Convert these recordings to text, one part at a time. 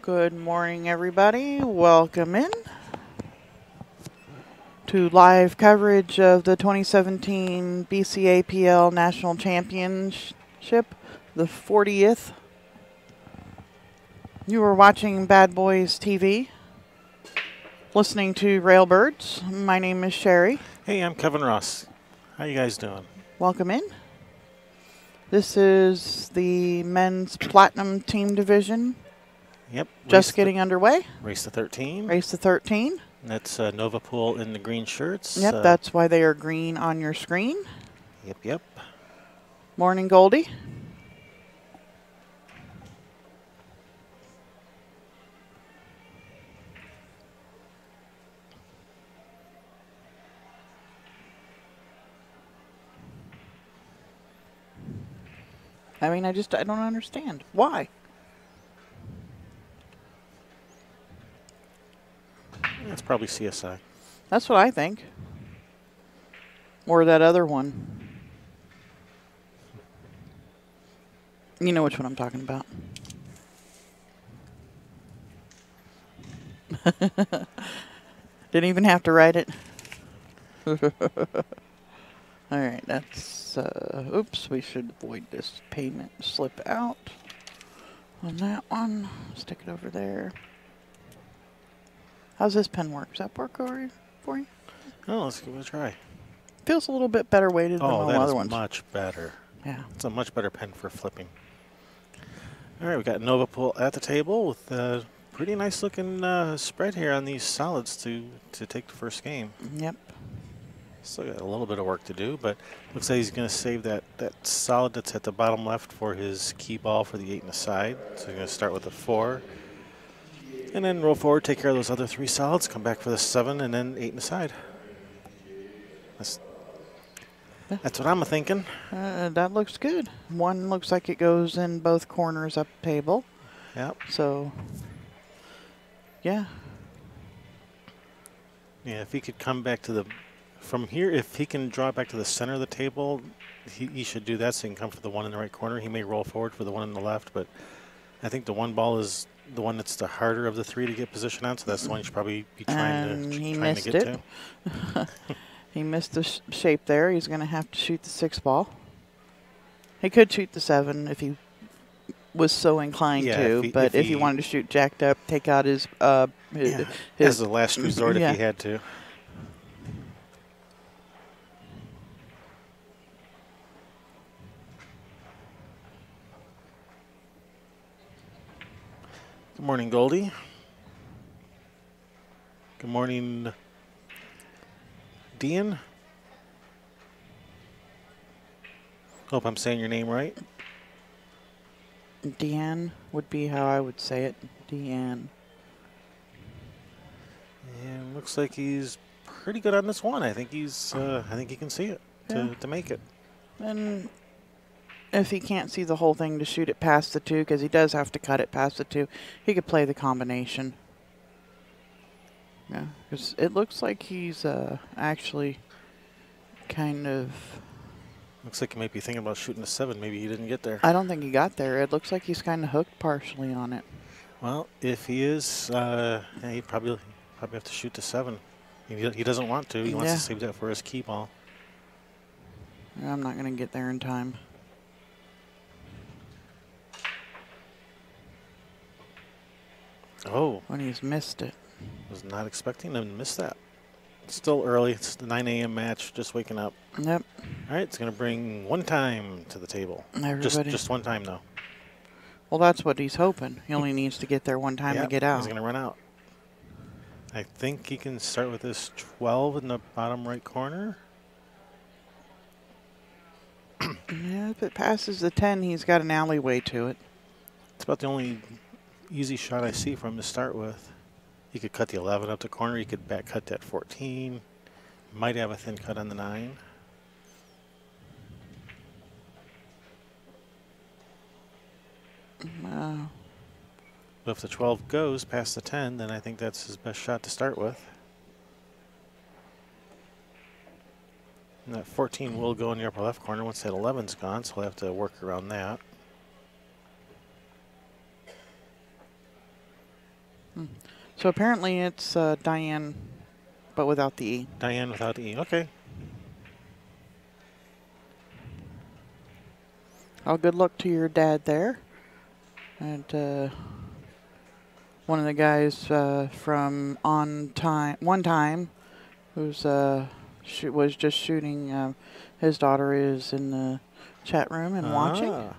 Good morning, everybody. Welcome in to live coverage of the 2017 BCAPL National Championship, the 40th. You are watching Bad Boys TV, listening to Railbirds. My name is Sherry. Hey, I'm Kevin Ross. How you guys doing? Welcome in. This is the men's platinum team division. Yep. Just getting underway. Race to 13. Race to 13. And that's NovaPool in the green shirts. Yep, that's why they are green on your screen. Yep. Morning, Goldie. I mean, I don't understand. Why? It's probably CSI. That's what I think. Or that other one. You know which one I'm talking about. Didn't even have to write it. All right, that's, oops, we should avoid this payment slip out on that one. Stick it over there. How's this pen work? Does that work for you? Oh, let's give it a try. Feels a little bit better weighted than the other ones. Oh, that is much better. Yeah. It's a much better pen for flipping. All right, we got NovaPool at the table with a pretty nice looking spread here on these solids to take the first game. Yep. Still got a little bit of work to do, but looks like he's going to save that solid that's at the bottom left for his key ball for the 8 and a side. So he's going to start with the 4. And then roll forward, take care of those other 3 solids, come back for the 7, and then 8 and a side. That's what I'm thinking. That looks good. One looks like it goes in both corners up table. Yep. So, yeah. Yeah, if he could come back to from here, if he can draw it back to the center of the table, he should do that so he can come for the one in the right corner. He may roll forward for the one in the left, but I think the one ball is the one that's the harder of the 3 to get position on, so that's the one you should probably be trying to get to. He missed the shape there. He's going to have to shoot the 6 ball. He could shoot the 7 if he was so inclined to, but if he wanted to shoot jacked up, take out his as the last resort if he had to. Good morning, Goldie. Good morning, Dean. Hope I'm saying your name right. Deanne would be how I would say it. Deanne. And looks like he's pretty good on this one. I think he's. I think he can see it to make it. And if he can't see the whole thing to shoot it past the 2, because he does have to cut it past the 2, he could play the combination. Yeah, because it looks like he's actually kind of... Looks like he might be thinking about shooting a 7. Maybe he didn't get there. I don't think he got there. It looks like he's kind of hooked partially on it. Well, if he is, he'd probably have to shoot the 7. He doesn't want to. He wants to save that for his key ball. I'm not going to get there in time. Oh. When he's missed it. Was not expecting him to miss that. It's still early. It's the 9 a.m. match. Just waking up. Yep. All right. It's going to bring one time to the table. Just one time, though. Well, that's what he's hoping. He only needs to get there one time to get out. He's going to run out. I think he can start with this 12 in the bottom right corner. Yeah, if it passes the 10, he's got an alleyway to it. It's about the only easy shot I see for him to start with. He could cut the 11 up the corner. He could back cut that 14. Might have a thin cut on the 9. But if the 12 goes past the 10, then I think that's his best shot to start with. And that 14 will go in the upper left corner once that 11's gone, so we'll have to work around that. So apparently it's Diane, but without the E. Diane without the E. Okay. Oh, good luck to your dad there. And one of the guys from One Time, who's was just shooting. His daughter is in the chat room and watching.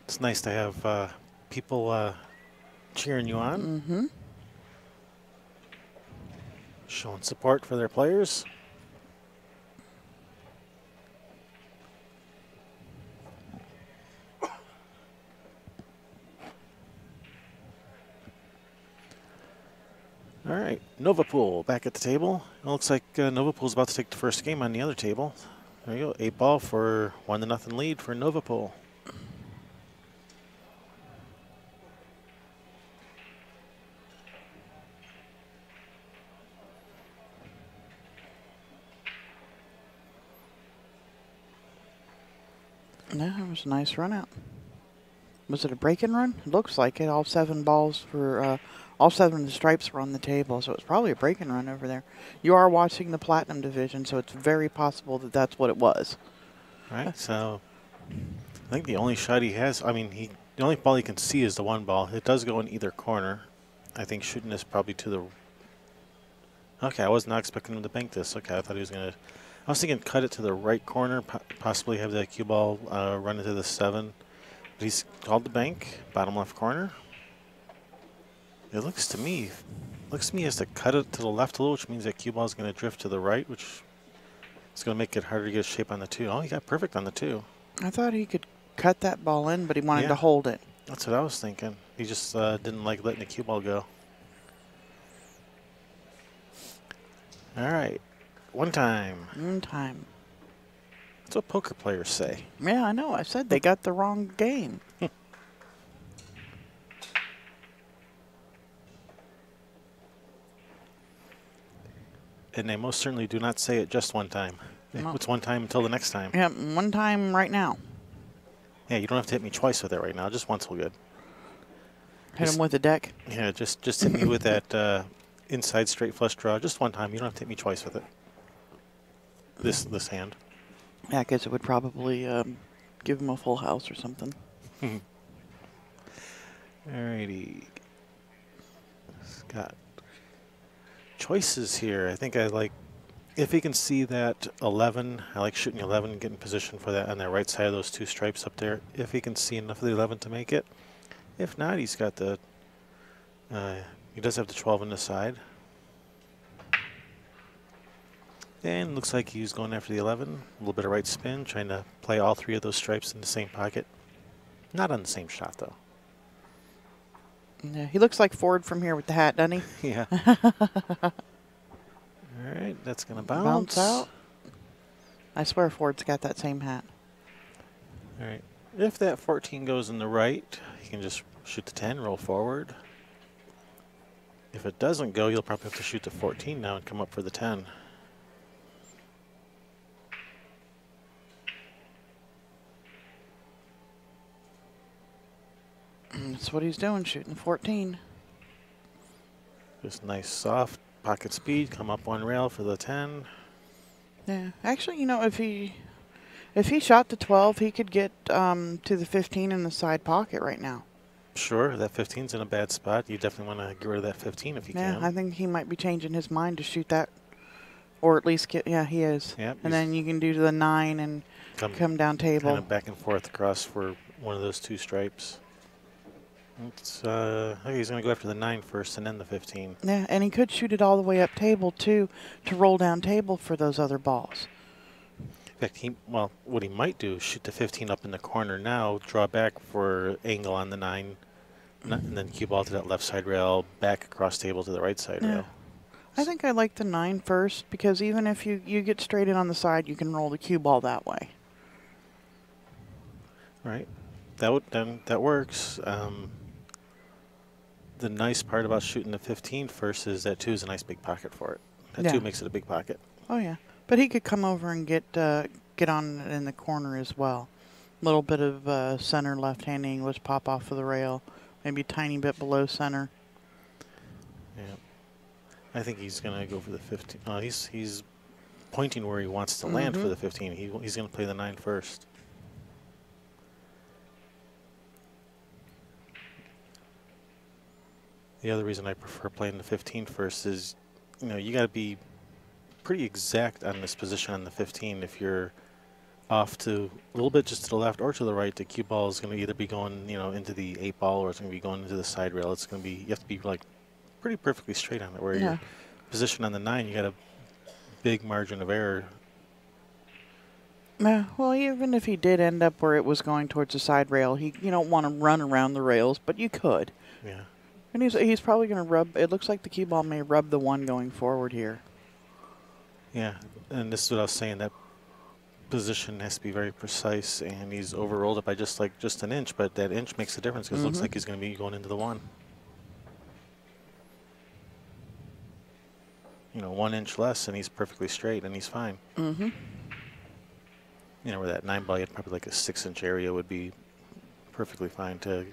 It's nice to have people cheering you on. Mm-hmm. Showing support for their players. All right, NovaPool back at the table. It looks like NovaPool's about to take the first game on the other table. There you go, 8-ball for 1-0 lead for NovaPool. Yeah, it was a nice run out. Was it a break-in run? It looks like it. All 7 balls for all 7 of the stripes were on the table, so it's probably a break-in run over there. You are watching the Platinum division, so it's very possible that that's what it was. All right, so I think the only shot he has, the only ball he can see is the 1 ball. It does go in either corner. I think shooting this probably to the. Okay, I was not expecting him to bank this. Okay, I thought he was going to. I was thinking cut it to the right corner, possibly have that cue ball run into the 7. But he's called the bank, bottom left corner. It looks to me he has to cut it to the left a little, which means that cue ball is going to drift to the right, which is going to make it harder to get a shape on the 2. Oh, he got perfect on the 2. I thought he could cut that ball in, but he wanted to hold it. That's what I was thinking. He just didn't like letting the cue ball go. All right. One time. One time. That's what poker players say. Yeah, I know. I said they got the wrong game. And they most certainly do not say it just one time. No. It's one time until the next time. Yeah, one time right now. Yeah, you don't have to hit me twice with it right now. Just once will good. Hit him with a deck. Yeah, just hit me with that inside straight flush draw. Just one time. You don't have to hit me twice with it. This hand. Yeah, because it would probably give him a full house or something. Alrighty. Got choices here. I think I like, if he can see that 11, I like shooting 11 and getting position for that on the right side of those 2 stripes up there. If he can see enough of the 11 to make it. If not, he's got the, he does have the 12 on the side. And looks like he's going after the 11. A little bit of right spin, trying to play all 3 of those stripes in the same pocket. Not on the same shot, though. Yeah, he looks like Ford from here with the hat, doesn't he? Yeah. All right, that's going to bounce. Bounce out. I swear Ford's got that same hat. All right. If that 14 goes in the right, he can just shoot the 10, roll forward. If it doesn't go, you'll probably have to shoot the 14 now and come up for the 10. That's what he's doing, shooting 14. Just nice soft pocket speed, come up 1 rail for the 10. Yeah, actually, you know, if he shot the 12, he could get to the 15 in the side pocket right now. Sure, that 15's in a bad spot. You definitely want to get rid of that 15 if you can. Yeah, I think he might be changing his mind to shoot that, or at least get. Yeah, he is. Yep, and then you can do the 9 and come down table. Kind of back and forth across for one of those 2 stripes. It's, okay, he's going to go after the 9 first and then the 15. Yeah, and he could shoot it all the way up table, too, to roll down table for those other balls. In fact, what he might do is shoot the 15 up in the corner now, draw back for angle on the 9, and then cue ball to that left side rail, back across table to the right side rail. I think I like the 9 first, because even if you get straight in on the side, you can roll the cue ball that way. All right. That works. The nice part about shooting the 15 first is that 2 is a nice big pocket for it. That 2 makes it a big pocket. Oh, yeah. But he could come over and get on in the corner as well. A little bit of center left-hand English pop off of the rail. Maybe a tiny bit below center. Yeah. I think he's going to go for the 15. He's pointing where he wants to land for the 15. He's going to play the 9 first. The other reason I prefer playing the 15 first is, you got to be pretty exact on this position on the 15. If you're off to a little bit just to the left or to the right, the cue ball is going to either be going, into the 8 ball or it's going to be going into the side rail. It's going to be, you have to be like pretty perfectly straight on it. Where your position on the 9, you got a big margin of error. Yeah, well, even if he did end up where it was going towards the side rail, you don't want to run around the rails, but you could. Yeah. And he's probably going to rub. It looks like the cue ball may rub the 1 going forward here. Yeah, and this is what I was saying. That position has to be very precise, and he's overrolled it by just an inch, but that inch makes a difference because it looks like he's going to be going into the 1. 1 inch less, and he's perfectly straight, and he's fine. Where that 9 ball, you had probably like a 6-inch area would be perfectly fine to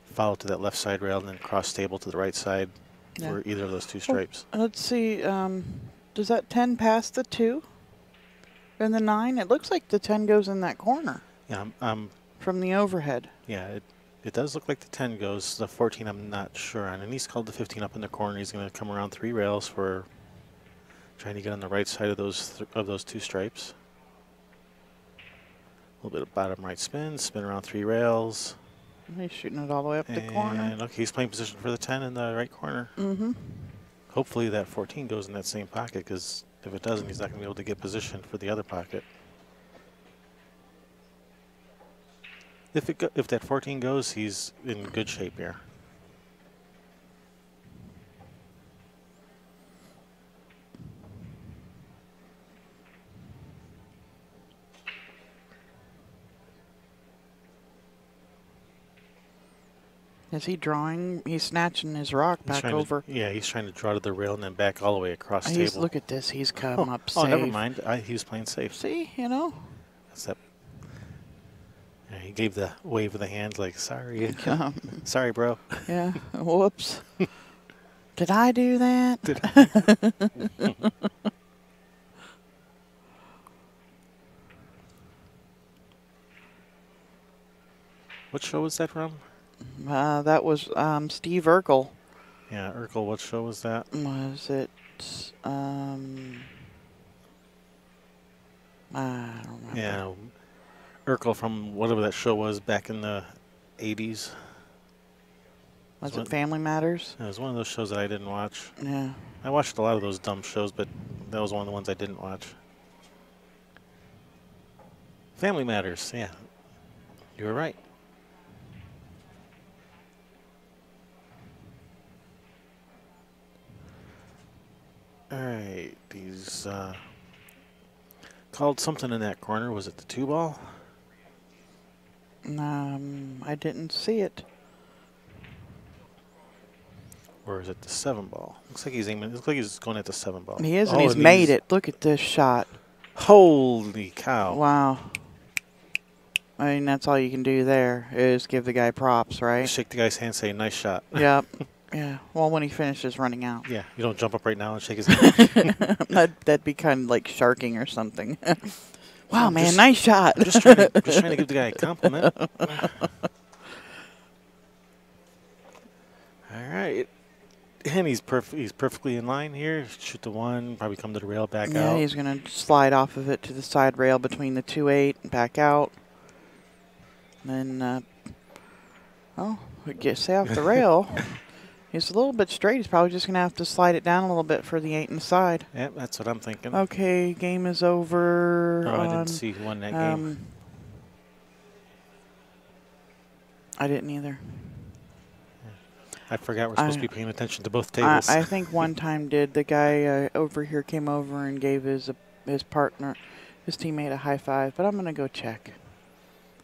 follow to that left side rail and then cross table to the right side for either of those 2 stripes. Well, let's see. Does that 10 pass the 2 and the 9? It looks like the 10 goes in that corner. Yeah, from the overhead. Yeah, it does look like the 10 goes. The 14 I'm not sure on. And he's called the 15 up in the corner. He's going to come around 3 rails for trying to get on the right side of those 2 stripes. A little bit of bottom right spin around 3 rails. He's shooting it all the way up the corner. And look, he's playing position for the 10 in the right corner. Hopefully that 14 goes in that same pocket, because if it doesn't, he's not going to be able to get position for the other pocket. If that 14 goes, he's in good shape here. Is he drawing? He's snatching his rock back over. Yeah, he's trying to draw to the rail and then back all the way across the table. Look at this. He's come up safe. Oh, never mind. He was playing safe. See, That's that. Yeah, he gave the wave of the hand like, sorry. Sorry, bro. Yeah. Whoops. Did I do that? What show was that from? That was Steve Urkel. Yeah, Urkel. What show was that? Was it? I don't remember. Yeah, Urkel from whatever that show was back in the 80s. Was it Family Matters? It was one of those shows that I didn't watch. Yeah. I watched a lot of those dumb shows, but that was one of the ones I didn't watch. Family Matters, yeah. You were right. All right, these called something in that corner. Was it the 2 ball? I didn't see it. Or is it the 7 ball? Looks like he's aiming. Looks like he's going at the 7 ball. He is, and he's made it. Look at this shot. Holy cow! Wow. I mean, that's all you can do there is give the guy props, right? Shake the guy's hand, say nice shot. Yep. Yeah. Well, when he finishes running out. Yeah. You don't jump up right now and shake his hand. That'd be kind of like sharking or something. Wow, man, nice shot. Just trying to give the guy a compliment. All right. And he's perfectly in line here. Shoot the 1, probably come to the rail, back out. Yeah, he's going to slide off of it to the side rail between the 2-8 and back out. And then, stay off the rail. He's a little bit straight. He's probably just going to have to slide it down a little bit for the 8 inside. Yep, that's what I'm thinking. Okay, game is over. Oh, I didn't see who won that game. I didn't either. I forgot we're supposed to be paying attention to both tables. I think one time did. The guy over here came over and gave his partner, his teammate, a high five. But I'm going to go check.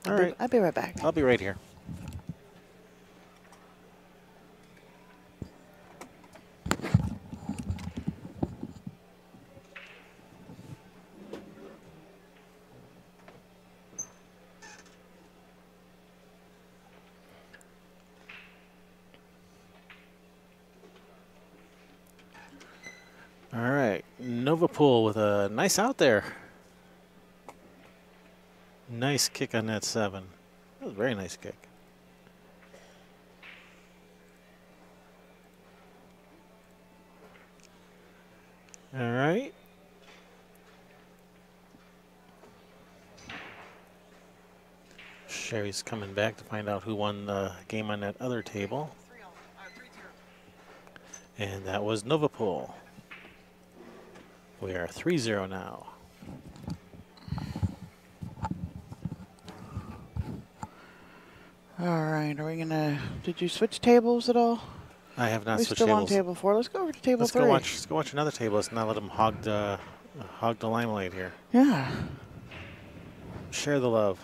All right. I'll be right back. I'll be right here. NovaPool with a nice out there. Nice kick on that 7. That was a very nice kick. All right. Sherry's coming back to find out who won the game on that other table. And that was NovaPool. We are 3-0 now. All right, are we gonna? Did you switch tables at all? I have not We're switched still tables. on table 4. Let's go over to table 3. Let's go watch another table. Let's not let them hog the limelight here. Yeah. Share the love.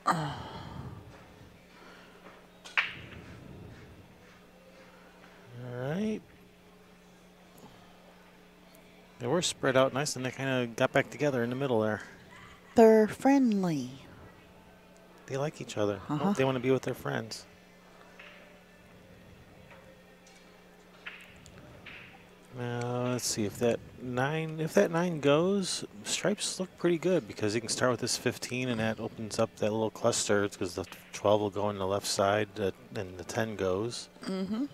All right. They were spread out nice, and they kind of got back together in the middle there. They're friendly. They like each other. Oh, they want to be with their friends. Now let's see if that 9 goes. Stripes look pretty good because he can start with this 15, and that opens up that little cluster because the 12 will go on the left side, and the 10 goes. Mm-hmm.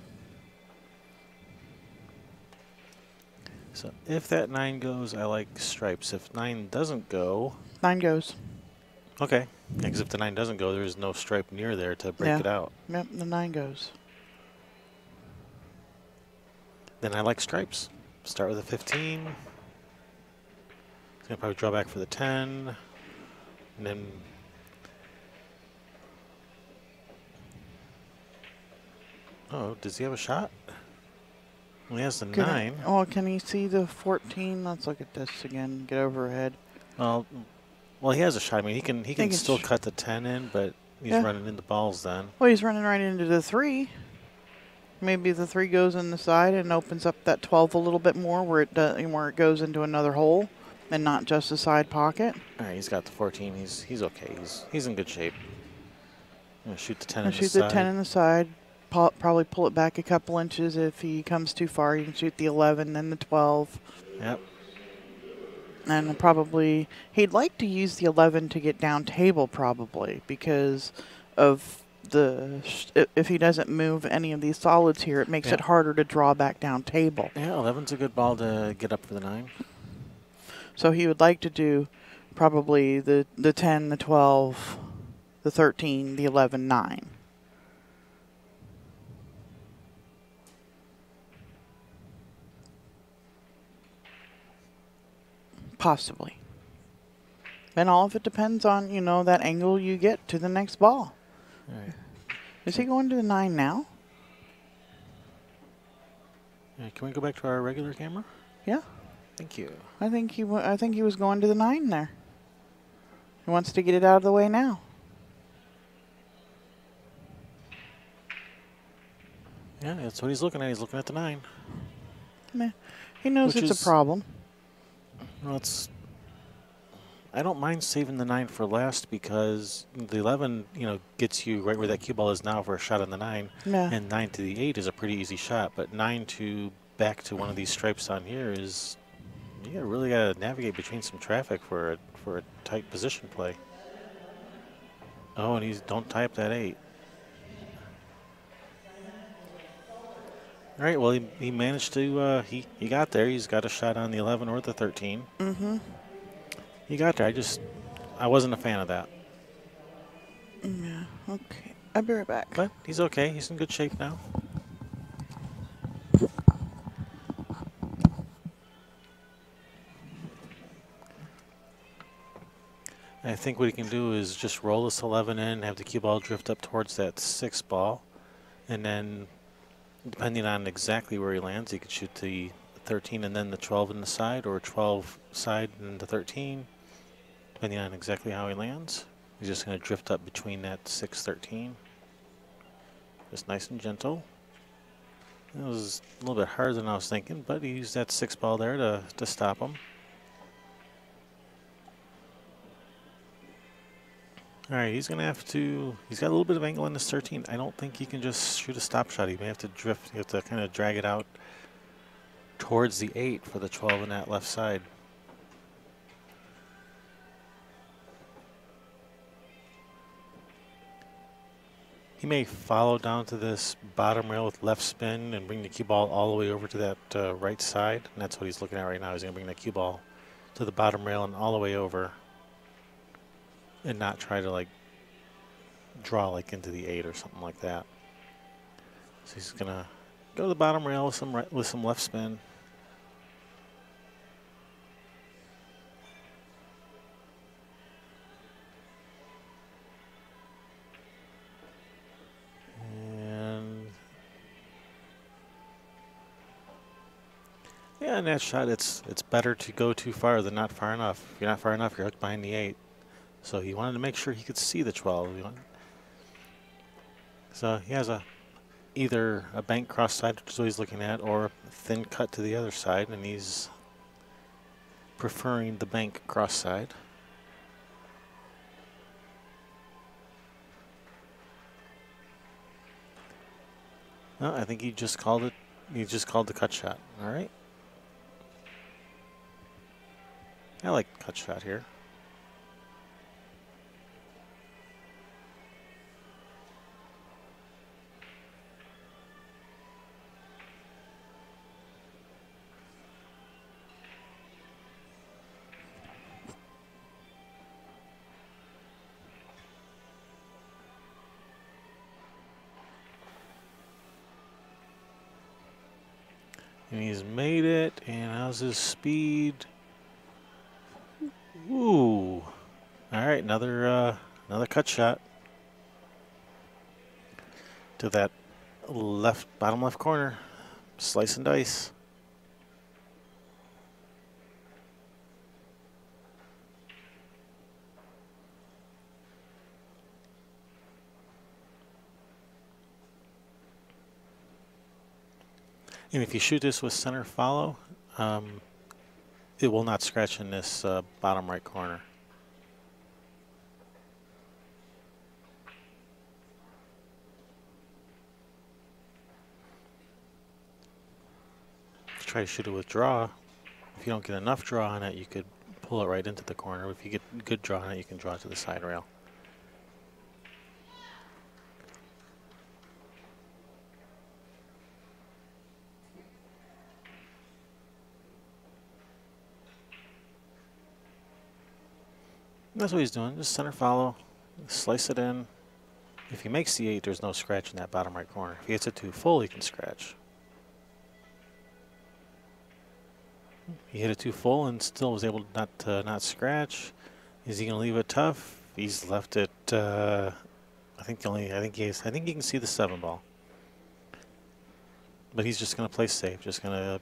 So if that 9 goes, I like stripes. If 9 doesn't go, 9 goes. Okay, because if the 9 doesn't go, there's no stripe near there to break it out. Yep, the 9 goes. Then I like stripes. Start with a 15. He's gonna probably draw back for the 10, and then oh, does he have a shot? Well, he has the 9. Oh, can he see the 14? Let's look at this again. Get overhead. Well, he has a shot. I mean, he can still cut the 10 in, but he's running into balls then. Well, he's running right into the 3. Maybe the 3 goes in the side and opens up that 12 a little bit more, where it goes into another hole, and not just a side pocket. All right, he's got the 14. He's okay. He's in good shape. I'm gonna shoot the 10 in the Shoot side. the 10 in the side. Probably pull it back a couple inches. If he comes too far, you can shoot the 11, then the 12. Yep. And probably he'd like to use the 11 to get down table, probably, because of if he doesn't move any of these solids here, it makes it harder to draw back down table. Yeah, 11's a good ball to get up for the 9. So he would like to do probably the 10, the 12, the 13, the 11, 9. Possibly. And all of it depends on, that angle you get to the next ball. All right. Is he going to the 9 now? Yeah, can we go back to our regular camera? Yeah. Thank you. I think he was going to the 9 there. He wants to get it out of the way now. Yeah, that's what he's looking at. He's looking at the 9. Meh. He knows it's a problem. Well, I don't mind saving the 9 for last because the 11, gets you right where that cue ball is now for a shot on the 9. Yeah. And 9 to the 8 is a pretty easy shot. But 9 to back to one of these stripes on here is, you really got to navigate between some traffic for a tight position play. Oh, and don't tie up that 8. All right, well, he managed to, he got there. He's got a shot on the 11 or the 13. Mm-hmm. He got there. I wasn't a fan of that. Yeah, okay. I'll be right back. But he's okay. He's in good shape now. I think what he can do is just roll this 11 in, have the cue ball drift up towards that 6 ball, and then depending on exactly where he lands, he could shoot the 13 and then the 12 in the side, or 12 side and the 13, depending on exactly how he lands. He's just going to drift up between that 6, 13. Just nice and gentle. It was a little bit harder than I was thinking, but he used that 6 ball there to stop him. All right, he's going to have to, he's got a little bit of angle on this 13. I don't think he can just shoot a stop shot. He may have to drift, you have to kind of drag it out towards the 8 for the 12 in that left side. He may follow down to this bottom rail with left spin and bring the cue ball all the way over to that right side. And that's what he's looking at right now. He's going to bring the cue ball to the bottom rail and all the way over and not try to like draw like into the 8 or something like that. So he's going to go to the bottom rail with some left spin. Yeah, in that shot, it's better to go too far than not far enough. If you're not far enough, you're hooked behind the 8. So he wanted to make sure he could see the 12. So he has either a bank cross side, which is what he's looking at, or a thin cut to the other side, and he's preferring the bank cross side. No, I think he just called it. He just called the cut shot. All right. I like cut shot here. And he's made it. And how's his speed? Ooh. All right, another cut shot to that bottom left corner. Slice and dice. And if you shoot this with center follow, it will not scratch in this bottom right corner. If you try to shoot it with draw, if you don't get enough draw on it, you could pull it right into the corner. If you get good draw on it, you can draw it to the side rail. That's what he's doing, just center follow, slice it in. If he makes the 8, there's no scratch in that bottom right corner. If he hits it too full, he can scratch. He hit it too full and still was able to not scratch. Is he going to leave it tough? He's left it. I think he can see the 7 ball. But he's just going to play safe. Just going to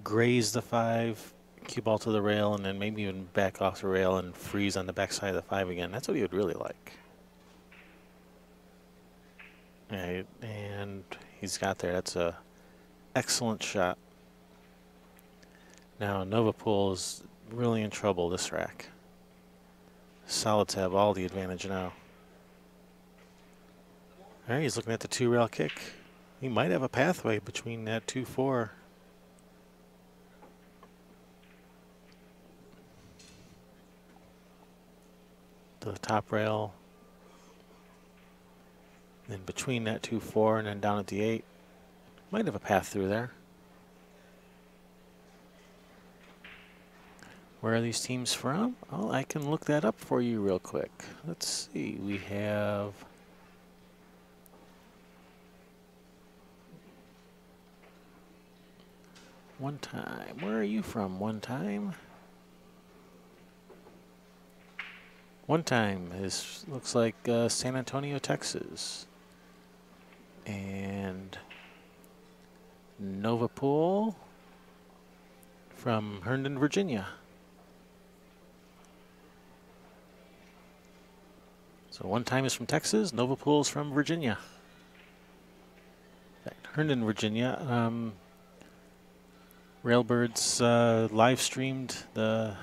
graze the 5. Cue ball to the rail, and then maybe even back off the rail and freeze on the backside of the 5 again. That's what he would really like. Right, and he's got there. That's a excellent shot. Now NovaPool is really in trouble this rack. Solids have all the advantage now. All right, he's looking at the 2 rail kick. He might have a pathway between that 2-4. To the top rail, then between that 2-4 and then down at the 8. Might have a path through there. Where are these teams from? Oh, I can look that up for you real quick. Let's see. We have One Time. Where are you from, One Time? One Time looks like San Antonio, Texas. And NovaPool from Herndon, Virginia. So One Time is from Texas, NovaPool is from Virginia. Herndon, Virginia. Railbirds live streamed the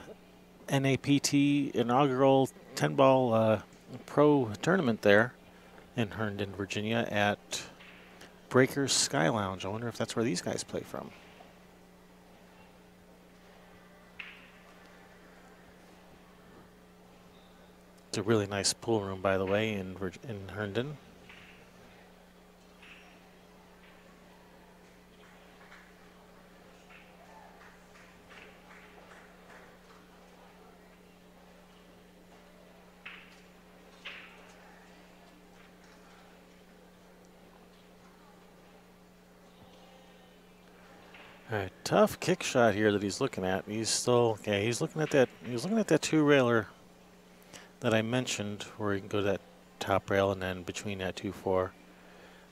NAPT inaugural 10-ball pro tournament there in Herndon, Virginia at Breakers Sky Lounge. I wonder if that's where these guys play from. It's a really nice pool room, by the way, in Herndon. All right, tough kick shot here that he's looking at. He's still okay. He's looking at that. He was looking at that two railer that I mentioned, where he can go to that top rail and then between that 2-4. All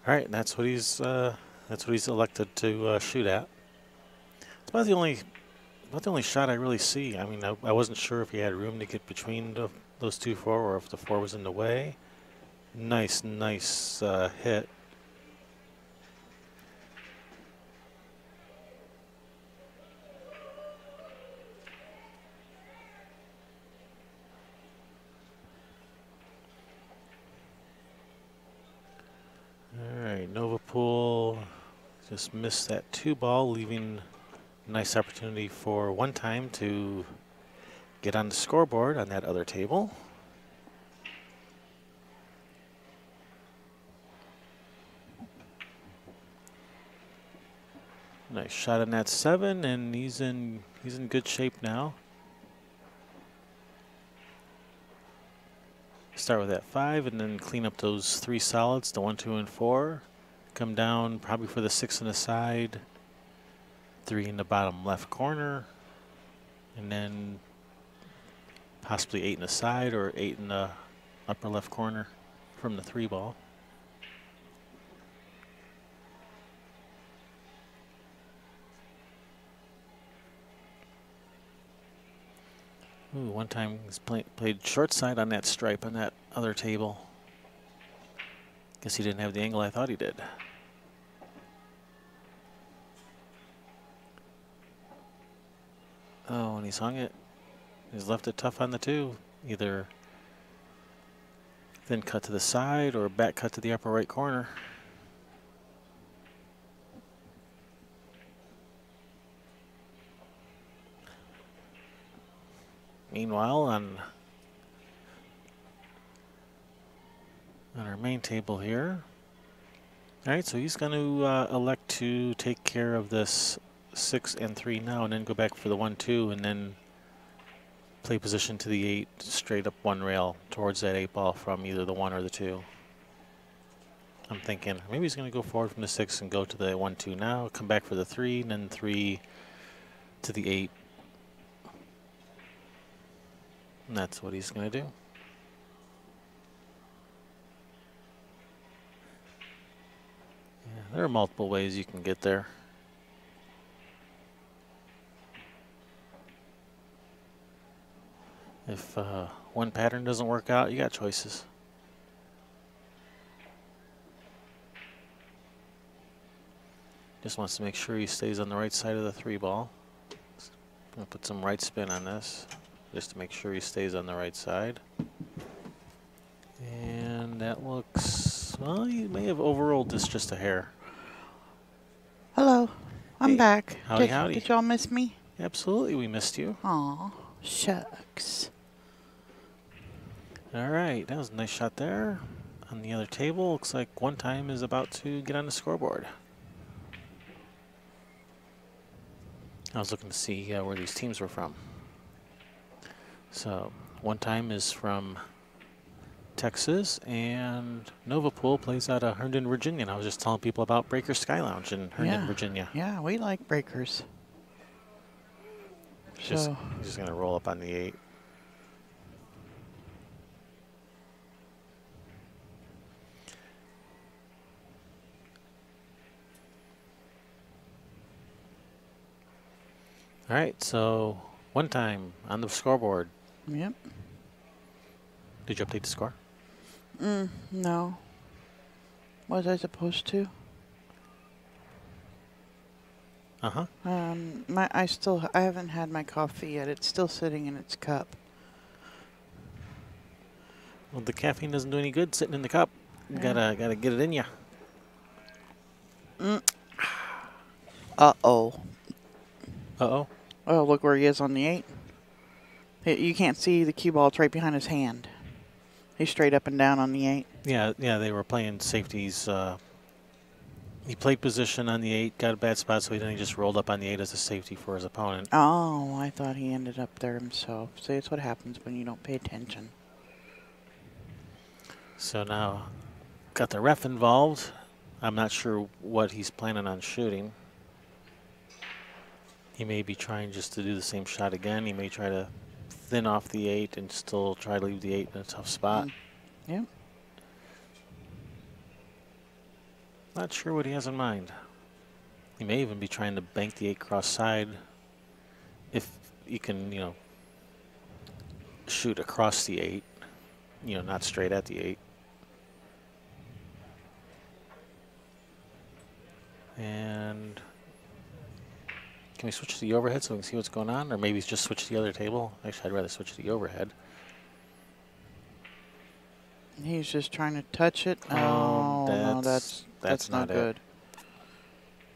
right, and that's what he's elected to shoot at. It's about the only shot I really see. I mean, I wasn't sure if he had room to get between those 2-4 or if the 4 was in the way. Nice hit. All right, NovaPool just missed that 2 ball, leaving a nice opportunity for one time to get on the scoreboard on that other table. Nice shot on that 7, and he's in good shape now. Start with that 5 and then clean up those 3 solids, the 1, 2, and 4. Come down probably for the 6 on the side, 3 in the bottom left corner, and then possibly 8 in the side or 8 in the upper left corner from the 3 ball. Ooh, one time he's played short side on that stripe on that other table. Guess he didn't have the angle I thought he did. Oh, and he's hung it. He's left it tough on the 2. Either then cut to the side or back cut to the upper right corner. Meanwhile, on our main table here. All right, so he's going to elect to take care of this 6 and 3 now, and then go back for the 1, 2, and then play position to the 8, straight up 1 rail towards that 8 ball from either the 1 or the 2. I'm thinking maybe he's going to go forward from the 6 and go to the 1, 2 now, come back for the 3, and then 3 to the 8. And that's what he's going to do. Yeah, there are multiple ways you can get there. If one pattern doesn't work out, you got choices. Just wants to make sure he stays on the right side of the 3 ball. I'm going to put some right spin on this, just to make sure he stays on the right side. And that looks, well, he may have overrolled this just a hair. Hello, I'm back. Howdy, howdy. Did y'all miss me? Absolutely, we missed you. Aw, shucks. All right, that was a nice shot there. On the other table, looks like one time is about to get on the scoreboard. I was looking to see where these teams were from. So, one time is from Texas, and NovaPool plays out of Herndon, Virginia. And I was just telling people about Breaker Sky Lounge in Herndon, Virginia. Yeah, we like breakers. Just going to roll up on the 8. All right, so one time on the scoreboard. Yep. Did you update the score? No. Was I supposed to? Uh-huh. I haven't had my coffee yet. It's still sitting in its cup. Well, the caffeine doesn't do any good sitting in the cup. Yeah. Gotta get it in ya. Uh-oh. Uh-oh. Oh, look where he is on the 8. You can't see the cue ball. It's right behind his hand. He's straight up and down on the 8. Yeah, they were playing safeties. He played position on the 8, got a bad spot, so he just rolled up on the 8 as a safety for his opponent. Oh, I thought he ended up there himself. See, it's what happens when you don't pay attention. So now, got the ref involved. I'm not sure what he's planning on shooting. He may be trying just to do the same shot again. He may try to thin off the 8 and still try to leave the 8 in a tough spot. Yeah. Not sure what he has in mind. He may even be trying to bank the 8 cross side if you can, you know, shoot across the 8, you know, not straight at the 8. And can we switch to the overhead so we can see what's going on? Or maybe just switch to the other table? Actually, I'd rather switch to the overhead. He's just trying to touch it. Oh, no, that's not good.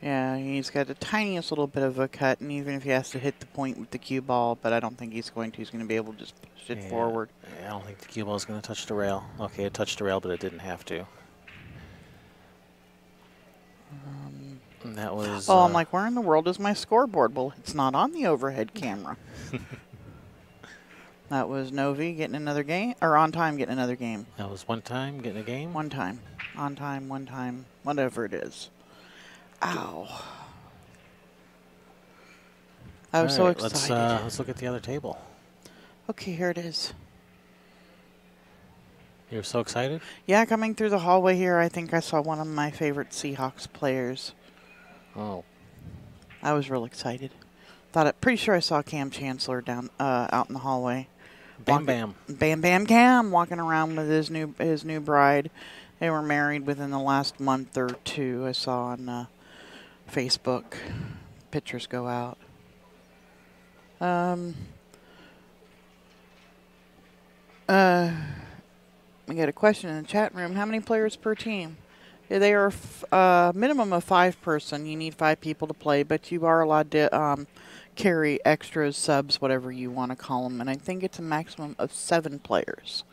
Yeah, he's got the tiniest little bit of a cut, and even if he has to hit the point with the cue ball, but I don't think he's going to. He's going to be able to just push it forward. I don't think the cue ball is going to touch the rail. Okay, it touched the rail, but it didn't have to. And that was. Oh, I'm like, where in the world is my scoreboard? Well, it's not on the overhead camera. That was Novi getting another game, or on time getting another game. That was one time getting a game? One time. On time, one time, whatever it is. Ow. I was so excited. Let's look at the other table. Okay, here it is. You're so excited? Yeah, coming through the hallway here, I think I saw one of my favorite Seahawks players. Oh. I was real excited. Pretty sure I saw Cam Chancellor down out in the hallway. Bam Bam. Bam Bam Cam walking around with his new bride. They were married within the last month or two. I saw on Facebook pictures go out. We got a question in the chat room. How many players per team? Yeah, they are a minimum of 5 person. You need 5 people to play, but you are allowed to carry extras, subs, whatever you want to call them. And I think it's a maximum of 7 players.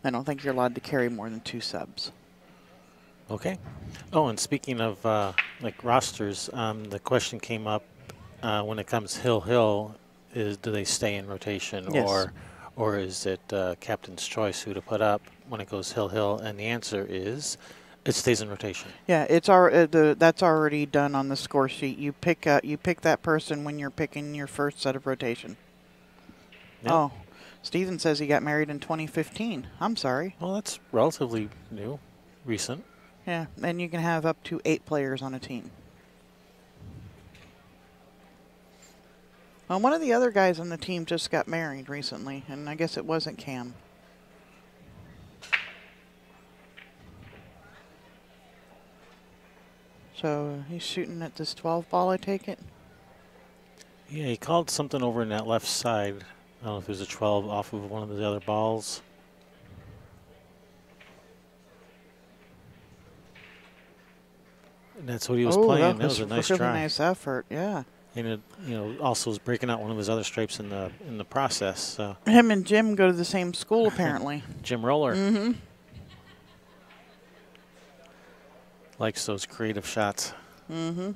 I don't think you're allowed to carry more than 2 subs. Okay. Oh, and speaking of like rosters, the question came up when it comes hill, is do they stay in rotation? Yes. Or is it captain's choice who to put up when it goes hill? And the answer is it stays in rotation. Yeah, it's that's already done on the score sheet. You pick that person when you're picking your first set of rotation. Yep. Oh, Steven says he got married in 2015. I'm sorry. Well, that's relatively new, recent. Yeah, and you can have up to 8 players on a team. Well, one of the other guys on the team just got married recently, and I guess it wasn't Cam. So he's shooting at this 12 ball, I take it? Yeah, he called something over in that left side. I don't know if it was a 12 off of one of the other balls. And that's what he was playing. That was a nice really try. Nice effort, yeah. And it, also was breaking out one of his other stripes in the process. So him and Jim go to the same school apparently. Jim Roller. Mm-hmm. Likes those creative shots. Mm-hmm.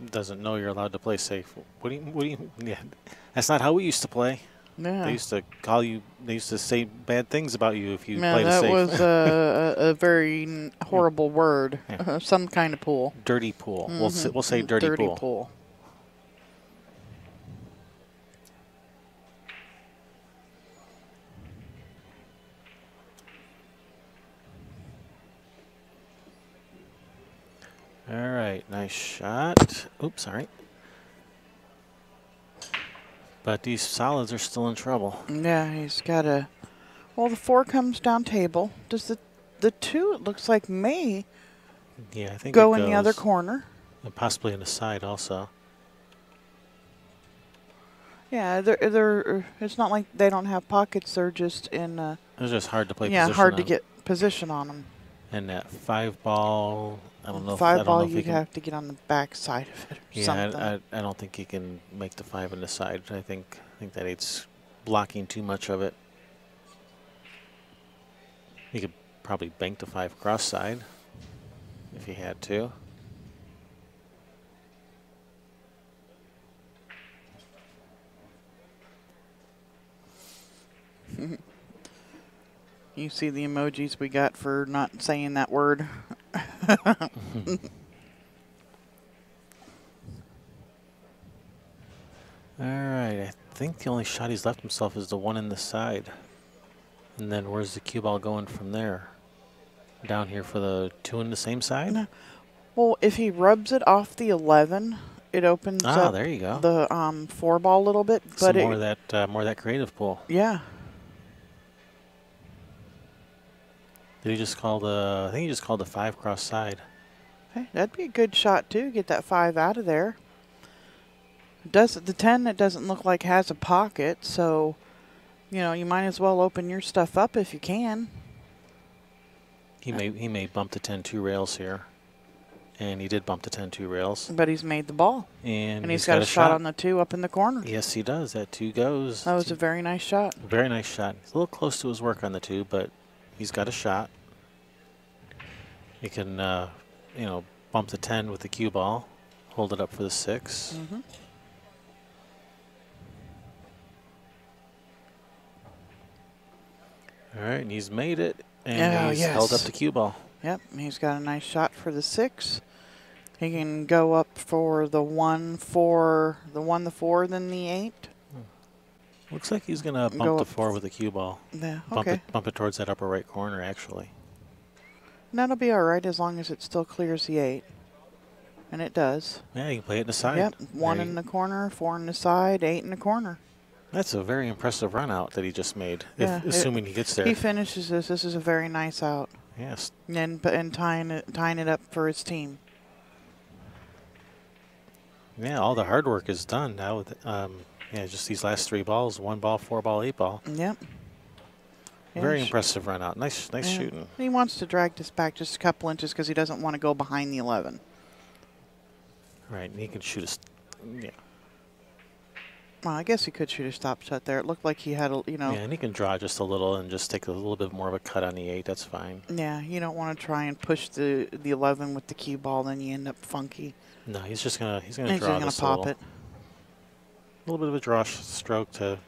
Doesn't know you're allowed to play safe. What do you? Yeah, that's not how we used to play. Yeah. They used to call you. They used to say bad things about you if you played safe. That was a very horrible word. Yeah. Some kind of pool. Dirty pool. Mm-hmm. We'll say dirty pool. Dirty pool. All right, nice shot. Oops, sorry. But these solids are still in trouble. Yeah, he's got a. Well, the 4 comes down table. Does the 2? It looks like may. Yeah, I think go it in the other corner. And possibly in the side also. Yeah, they're. It's not like they don't have pockets. They're just in. It's just hard to play. Yeah, position hard on. to get position on them. And that 5 ball I don't know. Five I don't know ball, if you'd have to get on the back side of it or something. I don't think he can make the 5 on the side. I think that 8's blocking too much of it. He could probably bank the 5 cross side if he had to. You see the emojis we got for not saying that word. All right, I think the only shot he's left himself is the 1 in the side. And then where's the cue ball going from there? Down here for the 2 in the same side? No. Well, if he rubs it off the 11, it opens up there you go. the 4 ball a little bit. But more of that creative pool. Yeah. Did he just call the? I think he just called the 5 cross side. Hey, that'd be a good shot too. Get that 5 out of there. The 10, it doesn't look like has a pocket, so you might as well open your stuff up if you can. He may bump the 10-2 rails here, and he did bump the 10-2 rails. But he's made the ball, and he's got a shot on the 2 up in the corner. Yes, he does. That 2 goes. That was a very nice shot. Very nice shot. He's a little close to his work on the 2, but he's got a shot. He can, bump the 10 with the cue ball, hold it up for the 6. Mm-hmm. All right, and he's made it, and he's held up the cue ball. Yep, he's got a nice shot for the 6. He can go up for the 1, 4, the 4, then the 8. Looks like he's going to bump the 4 with the cue ball. Yeah, okay. Bump it towards that upper right corner, actually. And that'll be all right as long as it still clears the 8. And it does. Yeah, you can play it in the side. Yep, 1 in the corner, 4 in the side, 8 in the corner. That's a very impressive run out that he just made, assuming he gets there. He finishes this. This is a very nice out. Yes. And tying it up for his team. Yeah, all the hard work is done now. With, just these last 3 balls, 1 ball, 4 ball, 8 ball. Yep. Very impressive run out. Nice shooting. He wants to drag this back just a couple inches because he doesn't want to go behind the 11. Right, and he can shoot yeah. Well, I guess he could shoot a stop shot there. It looked like he had a, Yeah, and he can draw just a little and just take a little bit more of a cut on the 8. That's fine. Yeah, you don't want to try and push the 11 with the cue ball, then you end up funky. No, he's gonna draw just gonna pop it. A little bit of a draw stroke to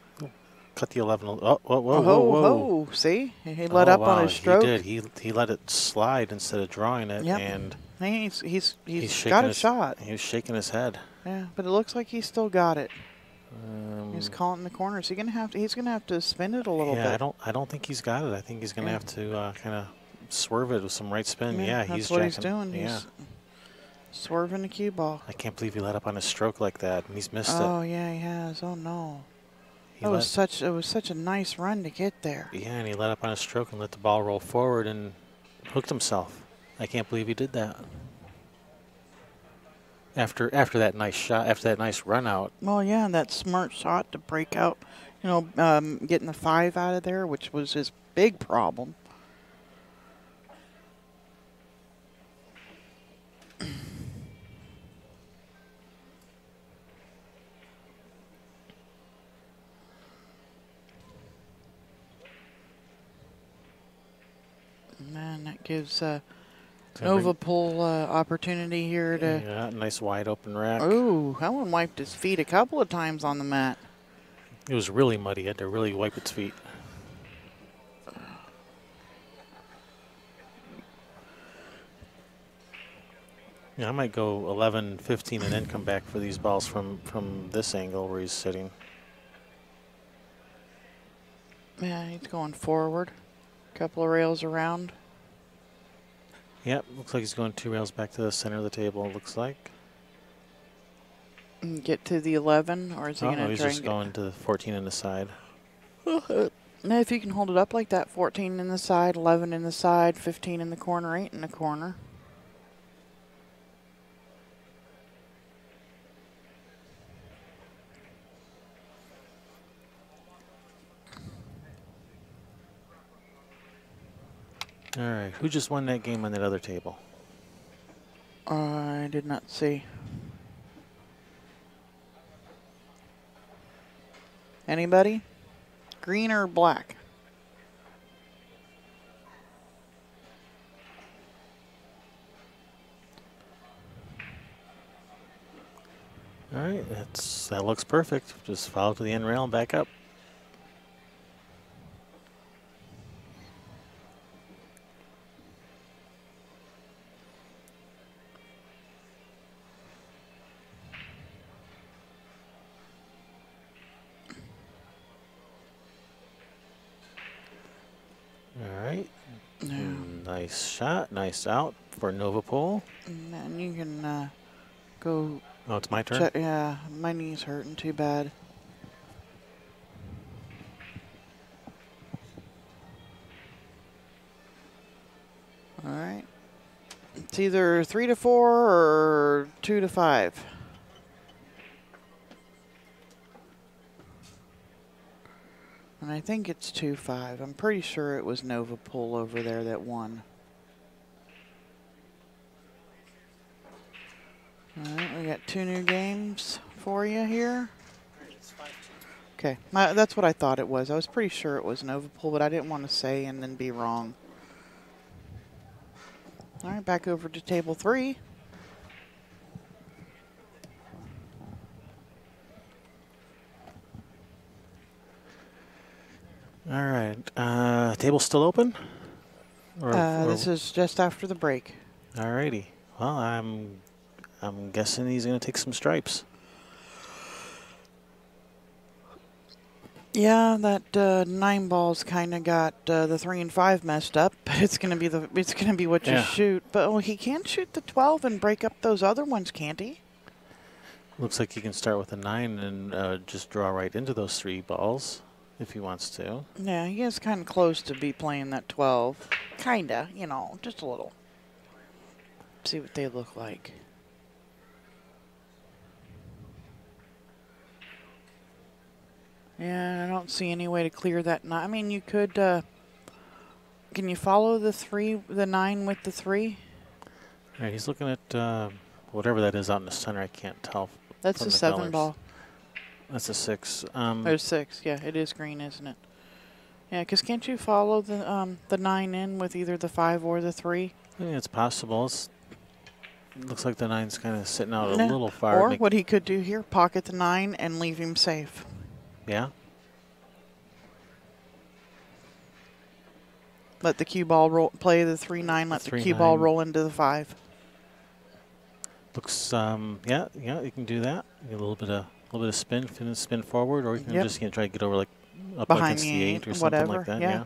cut the 11. Oh, whoa. See? He let up on his stroke. He did. He let it slide instead of drawing it. Yep. And he's got a shot. He was shaking his head. Yeah, but it looks like he still got it. He's calling the corners. He's gonna have to spin it a little bit. Yeah, I don't think he's got it. I think he's gonna have to kind of swerve it with some right spin. Yeah, that's what he's doing. Yeah. He's swerving the cue ball. I can't believe he let up on his stroke like that, and he's missed it. Oh yeah, he has. Oh no. It was such a nice run to get there. Yeah, and he let up on his stroke and let the ball roll forward and hooked himself. I can't believe he did that. After that nice shot, after that nice run out. Well, yeah, and that smart shot to break out, getting the 5 out of there, which was his big problem. And that gives NovaPool opportunity here to... Yeah, nice wide open rack. Ooh, that one wiped his feet a couple of times on the mat. It was really muddy. He had to really wipe its feet. Yeah, I might go 11, 15, and then come back for these balls from this angle where he's sitting. Yeah, he's going forward. Couple of rails around. Yep, looks like he's going 2 rails back to the center of the table, it looks like. And get to the 11, or is he going to try he's just going to the 14 in the side. Now, if you can hold it up like that, 14 in the side, 11 in the side, 15 in the corner, 8 in the corner. All right, who just won that game on that other table? I did not see. Anybody? Green or black? All right, that looks perfect. Just follow to the end rail and back up. All right. No. Nice shot. Nice out for NovaPool. And you can go. Oh, it's my turn? Yeah, my knee's hurting too bad. All right. It's either 3 to 4 or 2 to 5. And I think it's 2-5. I'm pretty sure it was NovaPool over there that won. All right, we got 2 new games for you here. Okay, that's what I thought it was. I was pretty sure it was NovaPool, but I didn't want to say and then be wrong. All right, back over to table 3. All right. Table's still open? This is just after the break. All righty. Well, I'm guessing he's going to take some stripes. Yeah, that 9 ball's kind of got the 3 and 5 messed up, but it's gonna be what you shoot. But he can shoot the 12 and break up those other ones, can't he? Looks like he can start with a 9 and just draw right into those 3 balls if he wants to. Yeah, he is kind of close to be playing that 12. Kinda, you know, just a little. See what they look like. Yeah, I don't see any way to clear that 9. I mean, you could. Can you follow the 9 with the 3? All right, he's looking at whatever that is out in the center. I can't tell. That's a 7 colors. ball. That's a 6. There's 6. Yeah, it is green, isn't it? Yeah, because can't you follow the 9 in with either the 5 or the 3? I think it's possible. It looks like the 9's kind of sitting out a little far. Or what he could do here, pocket the 9 and leave him safe. Yeah. Let the cue ball play the 3-9. Let the cue ball roll into the 5. Looks yeah, you can do that. Get a little bit of spin forward, or you can just try to get over like up behind against the 8 or something like that. Yeah.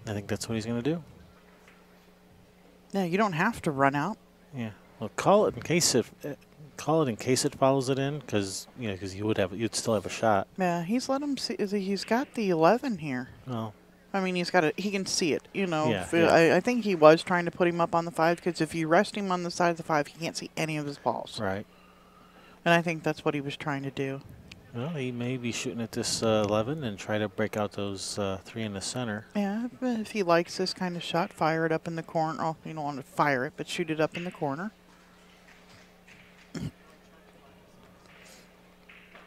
I think that's what he's going to do. Yeah, you don't have to run out. Yeah. Well, call it in case it follows it in, because you'd still have a shot. Yeah, he's let him see. He's got the 11 here. Oh. I mean, he can see it. You know, Yeah. I think he was trying to put him up on the 5 because if you rest him on the side of the 5, he can't see any of his balls. Right. And I think that's what he was trying to do. Well, he may be shooting at this 11 and try to break out those 3 in the center. Yeah, if he likes this kind of shot, fire it up in the corner. Oh, you don't want to fire it, but shoot it up in the corner.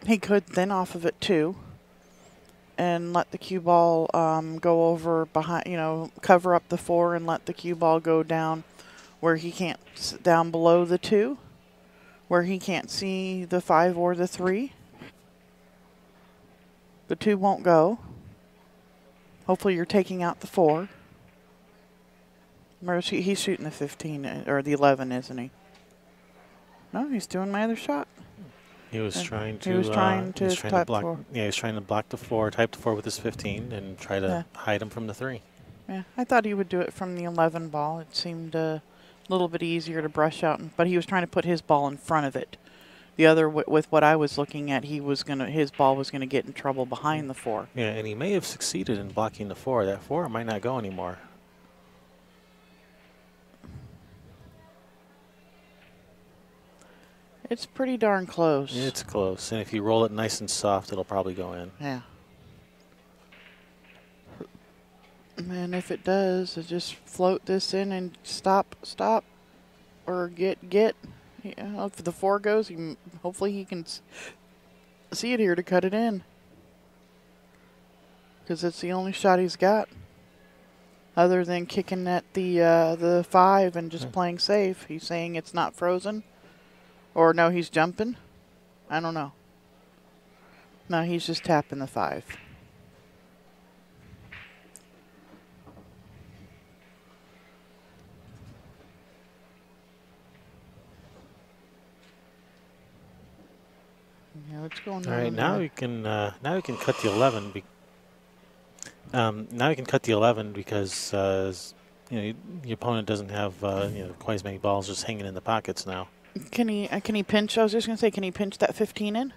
He could then off of it too, and let the cue ball go over behind. Cover up the 4 and let the cue ball go down where he can't, down below the 2, where he can't see the 5 or the 3. The 2 won't go. Hopefully you're taking out the 4. He's shooting the 15 or the 11, isn't he? No, he's doing my other shot. He was trying to. He was trying to block. 4. Yeah, he was trying to block the 4, type the 4 with his 15, and try to hide him from the 3. Yeah, I thought he would do it from the 11 ball. It seemed a little bit easier to brush out, but he was trying to put his ball in front of it. The other, with what I was looking at, his ball was gonna get in trouble behind the 4. Yeah, and he may have succeeded in blocking the 4. That 4 might not go anymore. It's pretty darn close. It's close, and if you roll it nice and soft, it'll probably go in. Yeah. And if it does, just float this in and stop, or get. Yeah, if the 4 goes, hopefully he can see it here to cut it in. Because it's the only shot he's got. Other than kicking at the 5 and just playing safe. He's saying it's not frozen. Or no, he's jumping. I don't know. No, he's just tapping the 5. Yeah, what's going on? All right, now we can cut the 11. Now we can cut the 11 because your opponent doesn't have quite as many balls just hanging in the pockets now. Can he pinch? I was just gonna say, can he pinch that 15 in?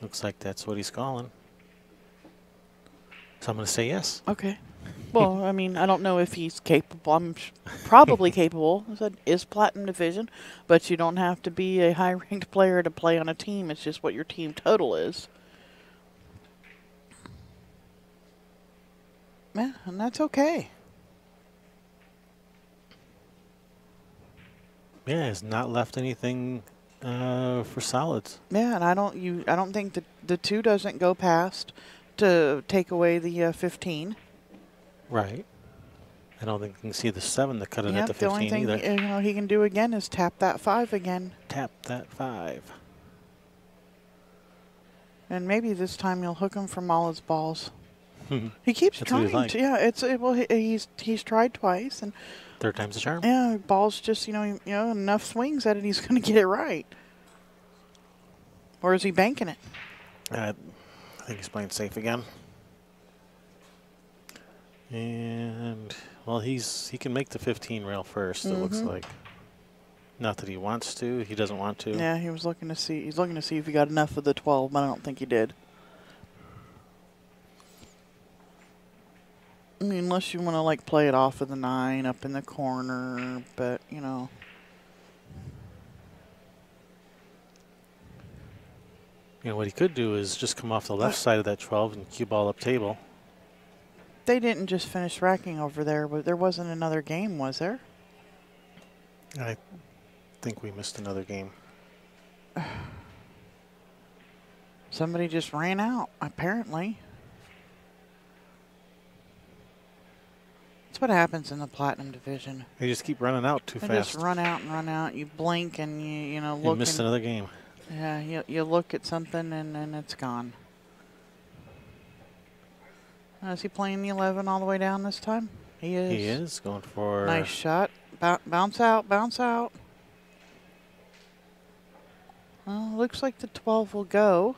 Looks like that's what he's calling. So I'm gonna say yes. Okay. Well, I mean, I don't know if he's capable. I'm probably capable. It is Platinum Division, but you don't have to be a high-ranked player to play on a team. It's just what your team total is. Yeah, and that's okay. Yeah, has not left anything for solids. Yeah, and I don't think the 2 doesn't go past to take away the 15. Right. I don't think you can see the 7 that cut it at the 15 the only thing either. he can do again is tap that 5 again. Tap that 5. And maybe this time you'll hook him from all his balls. He keeps trying to. Yeah, he's tried twice, and 3rd time's the charm. Yeah, balls just enough swings at it, he's going to get it right. Or is he banking it? I think he's playing safe again. And well, he can make the 15 rail first. It looks like. Not that he wants to. He doesn't want to. Yeah, he's looking to see if he got enough of the 12, but I don't think he did. I mean, unless you want to play it off of the 9 up in the corner, but what he could do is just come off the left side of that 12 and cue ball up table. They didn't just finish racking over there, but there wasn't another game, was there? I think we missed another game. Somebody just ran out, apparently. That's what happens in the Platinum Division. They just keep running out too fast. They just run out and run out. You blink and you look. You missed another game. Yeah, you look at something and then it's gone. Is he playing the 11 all the way down this time? He is. He is going for. Nice shot. Bounce out, bounce out. Well, looks like the 12 will go.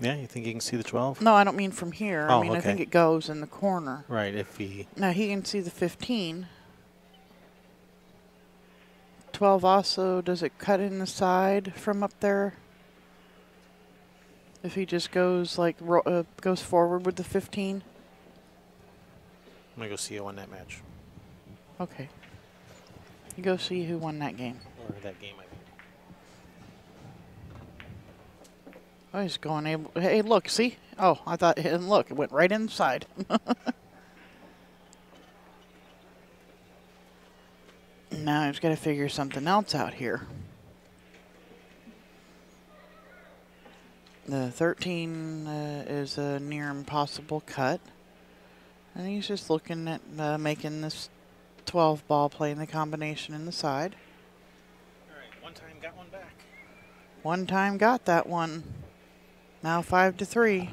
Yeah, you think you can see the 12? No, I don't mean from here. Oh, I mean, okay. I think it goes in the corner. Right, if he... Now, he can see the 15. 12 also, does it cut in the side from up there? If he just goes, goes forward with the 15? I'm going to go see who won that match. Okay. You go see who won that game. Or that game, I mean. Oh, he's going able. Hey, look, see? Oh, I thought, and look, it went right inside. Now he's got to figure something else out here. The 13 is a near impossible cut. And he's just looking at making this 12 ball playing the combination in the side. All right, one time got one back. One time got that one. Now 5-3.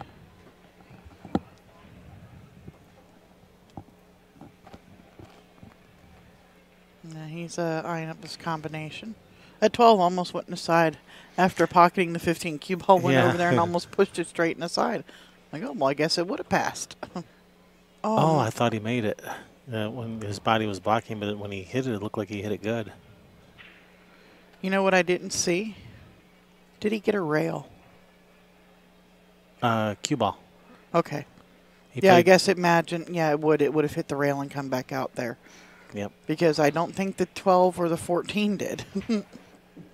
Now he's eyeing up this combination. That 12 almost went in the side after pocketing the 15. Cue ball went over there and almost pushed it straight in the side. Like, oh, well, I guess it would have passed. Oh, I thought he made it. When his body was blocking, but when he hit it, it looked like he hit it good. You know what I didn't see? Did he get a rail? Cue ball. Okay. Yeah, I guess it would. It would have hit the rail and come back out there. Yep. Because I don't think the 12 or the 14 did.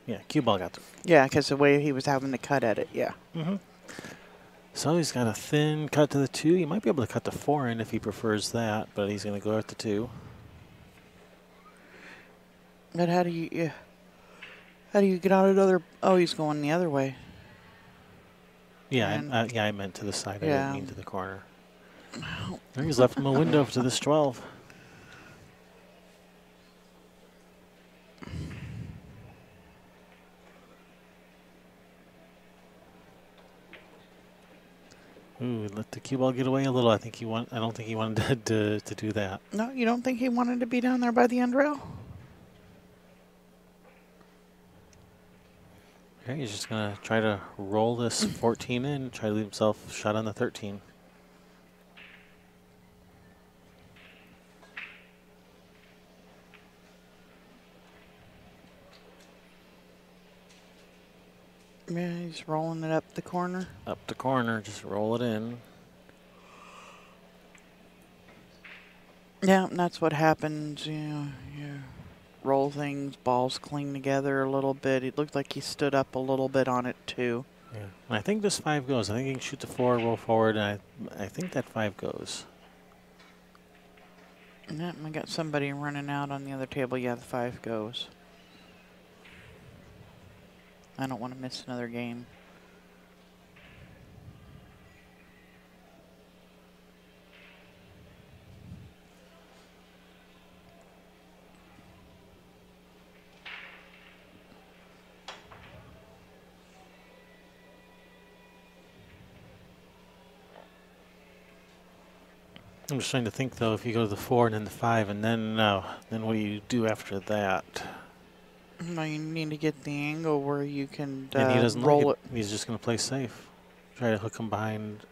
Yeah, cue ball got there. Yeah, because the way he was having to cut at it, yeah. Mm-hmm. So he's got a thin cut to the 2. He might be able to cut the 4 in if he prefers that, but he's going to go at the 2. But how do you get out another? Oh, he's going the other way. Yeah, I meant to the side. Yeah. I didn't mean to the corner. He's left him a window to this 12. Ooh, let the cue ball get away a little. I don't think he wanted to do that. No, you don't think he wanted to be down there by the end rail? Okay, he's just going to try to roll this 14 in, try to leave himself a shot on the 13. Yeah, he's rolling it up the corner. Up the corner, just roll it in. Yeah, and that's what happens. You roll things, balls cling together a little bit. It looked like he stood up a little bit on it too. Yeah, and I think this 5 goes. I think he can shoot the 4, roll forward, and I think that 5 goes. Yeah, we got somebody running out on the other table. Yeah, the 5 goes. I don't want to miss another game. I'm just trying to think, though, if you go to the 4 and then the 5, and then what do you do after that? No, you need to get the angle where you can And he doesn't roll like it. He's just going to play safe. Try to hook him behind.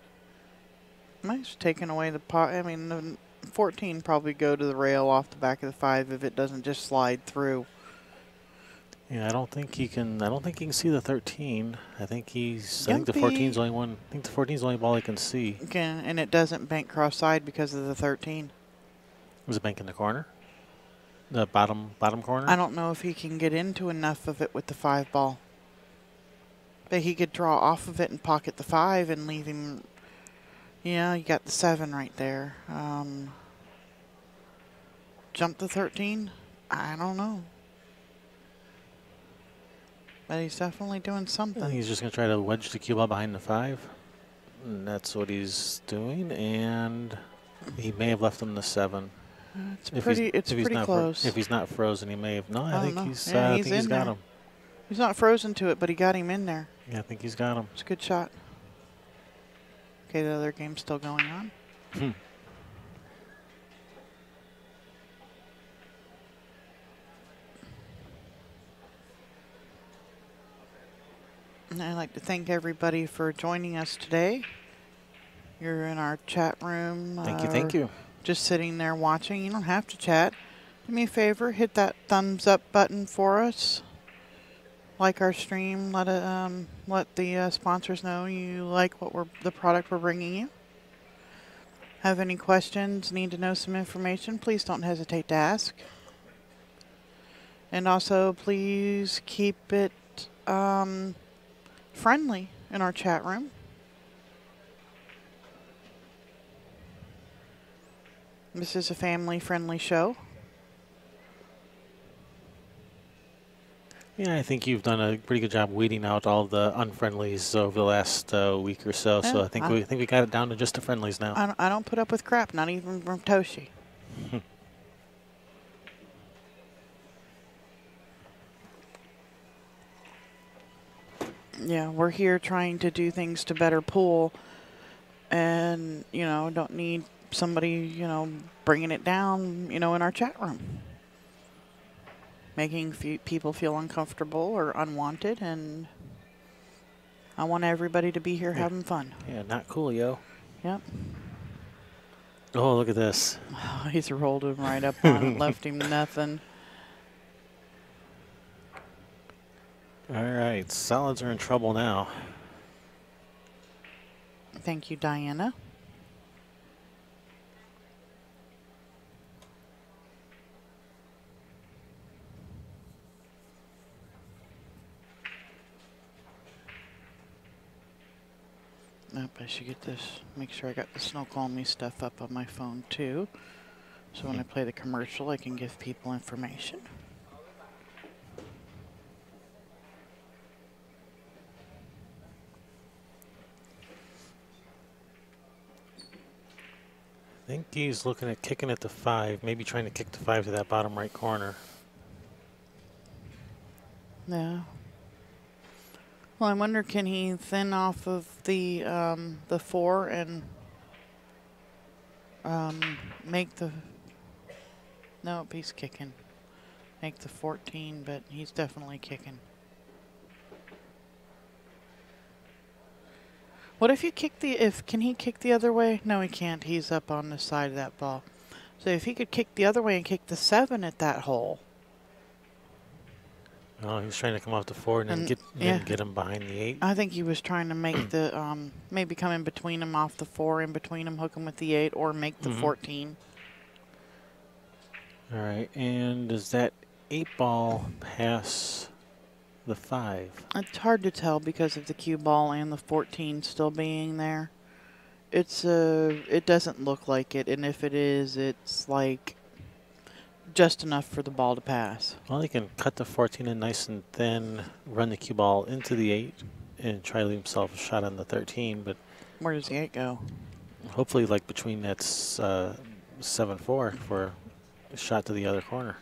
Nice, taking away the pot. I mean, the 14 probably go to the rail off the back of the 5 if it doesn't just slide through. Yeah, I don't think he can see the 13. I think the 14's only one. I think the 14's the only ball he can see. Okay, and it doesn't bank cross-side because of the 13. Was it bank in the corner? The bottom corner? I don't know if he can get into enough of it with the 5 ball. But he could draw off of it and pocket the 5 and leave him. Yeah, you got the 7 right there. Jump the 13? I don't know. But he's definitely doing something. I think he's just going to try to wedge the cue ball behind the 5. And that's what he's doing. And he may have left him the 7. It's pretty close. If he's not frozen, he may have. No, I think he's got him. He's not frozen to it, but he got him in there. Yeah, I think he's got him. It's a good shot. Okay, the other game's still going on. And I'd like to thank everybody for joining us today. You're in our chat room. Thank you. Just sitting there watching. You don't have to chat. Do me a favor, hit that thumbs up button for us. Like our stream. Let the sponsors know you like the product we're bringing you. Have any questions? Need to know some information? Please don't hesitate to ask. And also, please keep it friendly in our chat room. This is a family-friendly show. Yeah, I think you've done a pretty good job weeding out all the unfriendlies over the last week or so. Yeah, so I think we got it down to just the friendlies now. I don't put up with crap, not even from Toshi. Yeah, we're here trying to do things to better pool, and don't need somebody bringing it down in our chat room, making people feel uncomfortable or unwanted, and I want everybody to be here having fun. Yeah, not cool, yo. Yep. Oh, look at this. Oh, he's rolled him right up on it, left him nothing. All right, solids are in trouble now. Thank you, Diana. Nope, I should get this. Make sure I got the Snow Call Me stuff up on my phone too. So when I play the commercial, I can give people information. I think he's looking at kicking at the 5, maybe trying to kick the 5 to that bottom right corner. Yeah. Well, I wonder, can he thin off of the 4 and make the... Nope, he's kicking. Make the 14, but he's definitely kicking. What if you kick the... Can he kick the other way? No, he can't. He's up on the side of that ball. So if he could kick the other way and kick the 7 at that hole... Oh, he's trying to come off the 4 and then get him behind the 8. I think he was trying to make the, maybe come in between him off the 4, in between him, hook him with the 8, or make the 14. All right, and does that 8 ball pass the 5? It's hard to tell because of the cue ball and the 14 still being there. It doesn't look like it, and if it is, it's like just enough for the ball to pass. Well, he can cut the 14 in nice and thin, run the cue ball into the 8, and try to leave himself a shot on the 13. But where does the 8 go? Hopefully, like between that 7-4 for a shot to the other corner.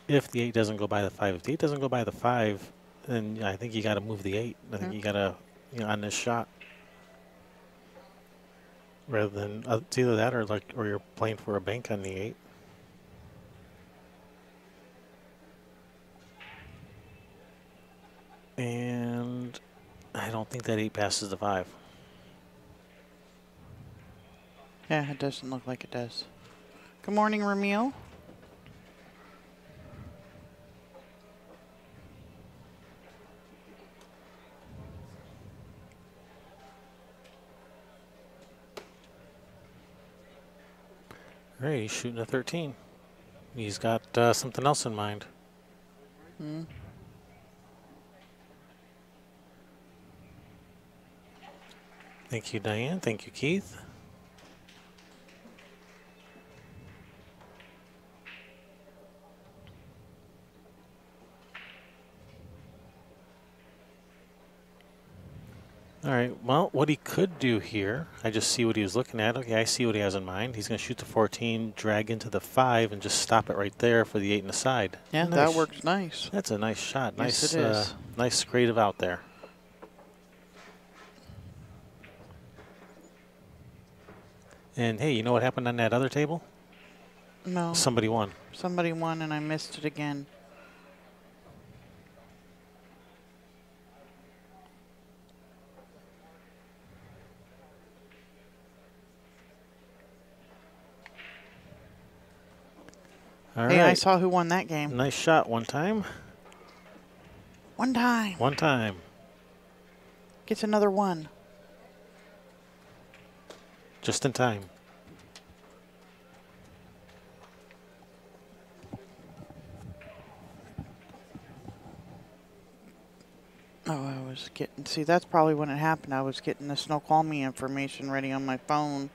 If the 8 doesn't go by the 5, if the 8 doesn't go by the 5, then I think you got to move the 8. I think you got to, on this shot. Rather than it's either that or you're playing for a bank on the 8. And I don't think that 8 passes the 5. Yeah, it doesn't look like it does. Good morning, Ramil. All right, he's shooting a 13. He's got something else in mind. Thank you, Diane. Thank you, Keith. All right, well, what he could do here, I just see what he was looking at. Okay, I see what he has in mind. He's going to shoot the 14, drag into the 5, and just stop it right there for the 8 in the side. Yeah, nice. That works nice. That's a nice shot. Yes, it is. Nice creative out there. And, hey, you know what happened on that other table? No. Somebody won. Somebody won, and I missed it again. All hey, right. I saw who won that game. Nice shot one time. One time. One time. Gets another one. Just in time. Oh, I was getting... See, that's probably when it happened. I was getting the Snow Call Me information ready on my phone.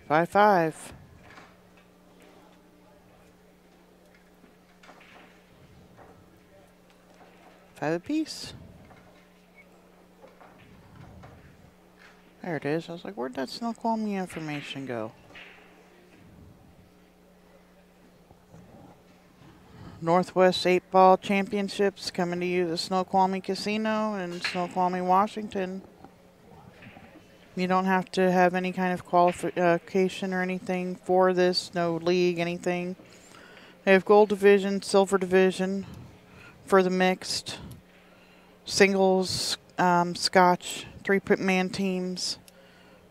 Five, five. Five apiece. There it is. I was like, where'd that Snow Call Me information go? Northwest 8-Ball Championships coming to you, the Snoqualmie Casino in Snoqualmie, Washington. You don't have to have any kind of qualification or anything for this, no league, anything. They have gold division, silver division for the mixed, singles, scotch, 3-man teams,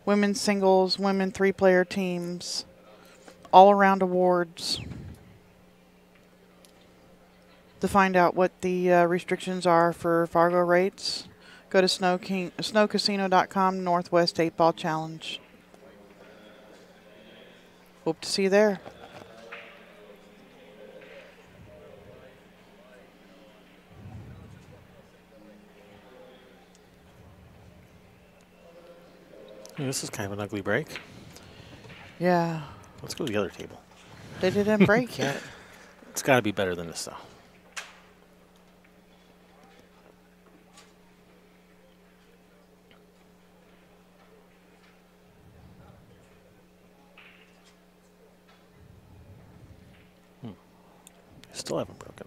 women's singles, women 3-player teams, all-around awards. To find out what the restrictions are for Fargo rates, go to snowcasino.com, Northwest 8-Ball Challenge. Hope to see you there. Hey, this is kind of an ugly break. Yeah. Let's go to the other table. They didn't break yet. It's got to be better than this, though. Still haven't broken.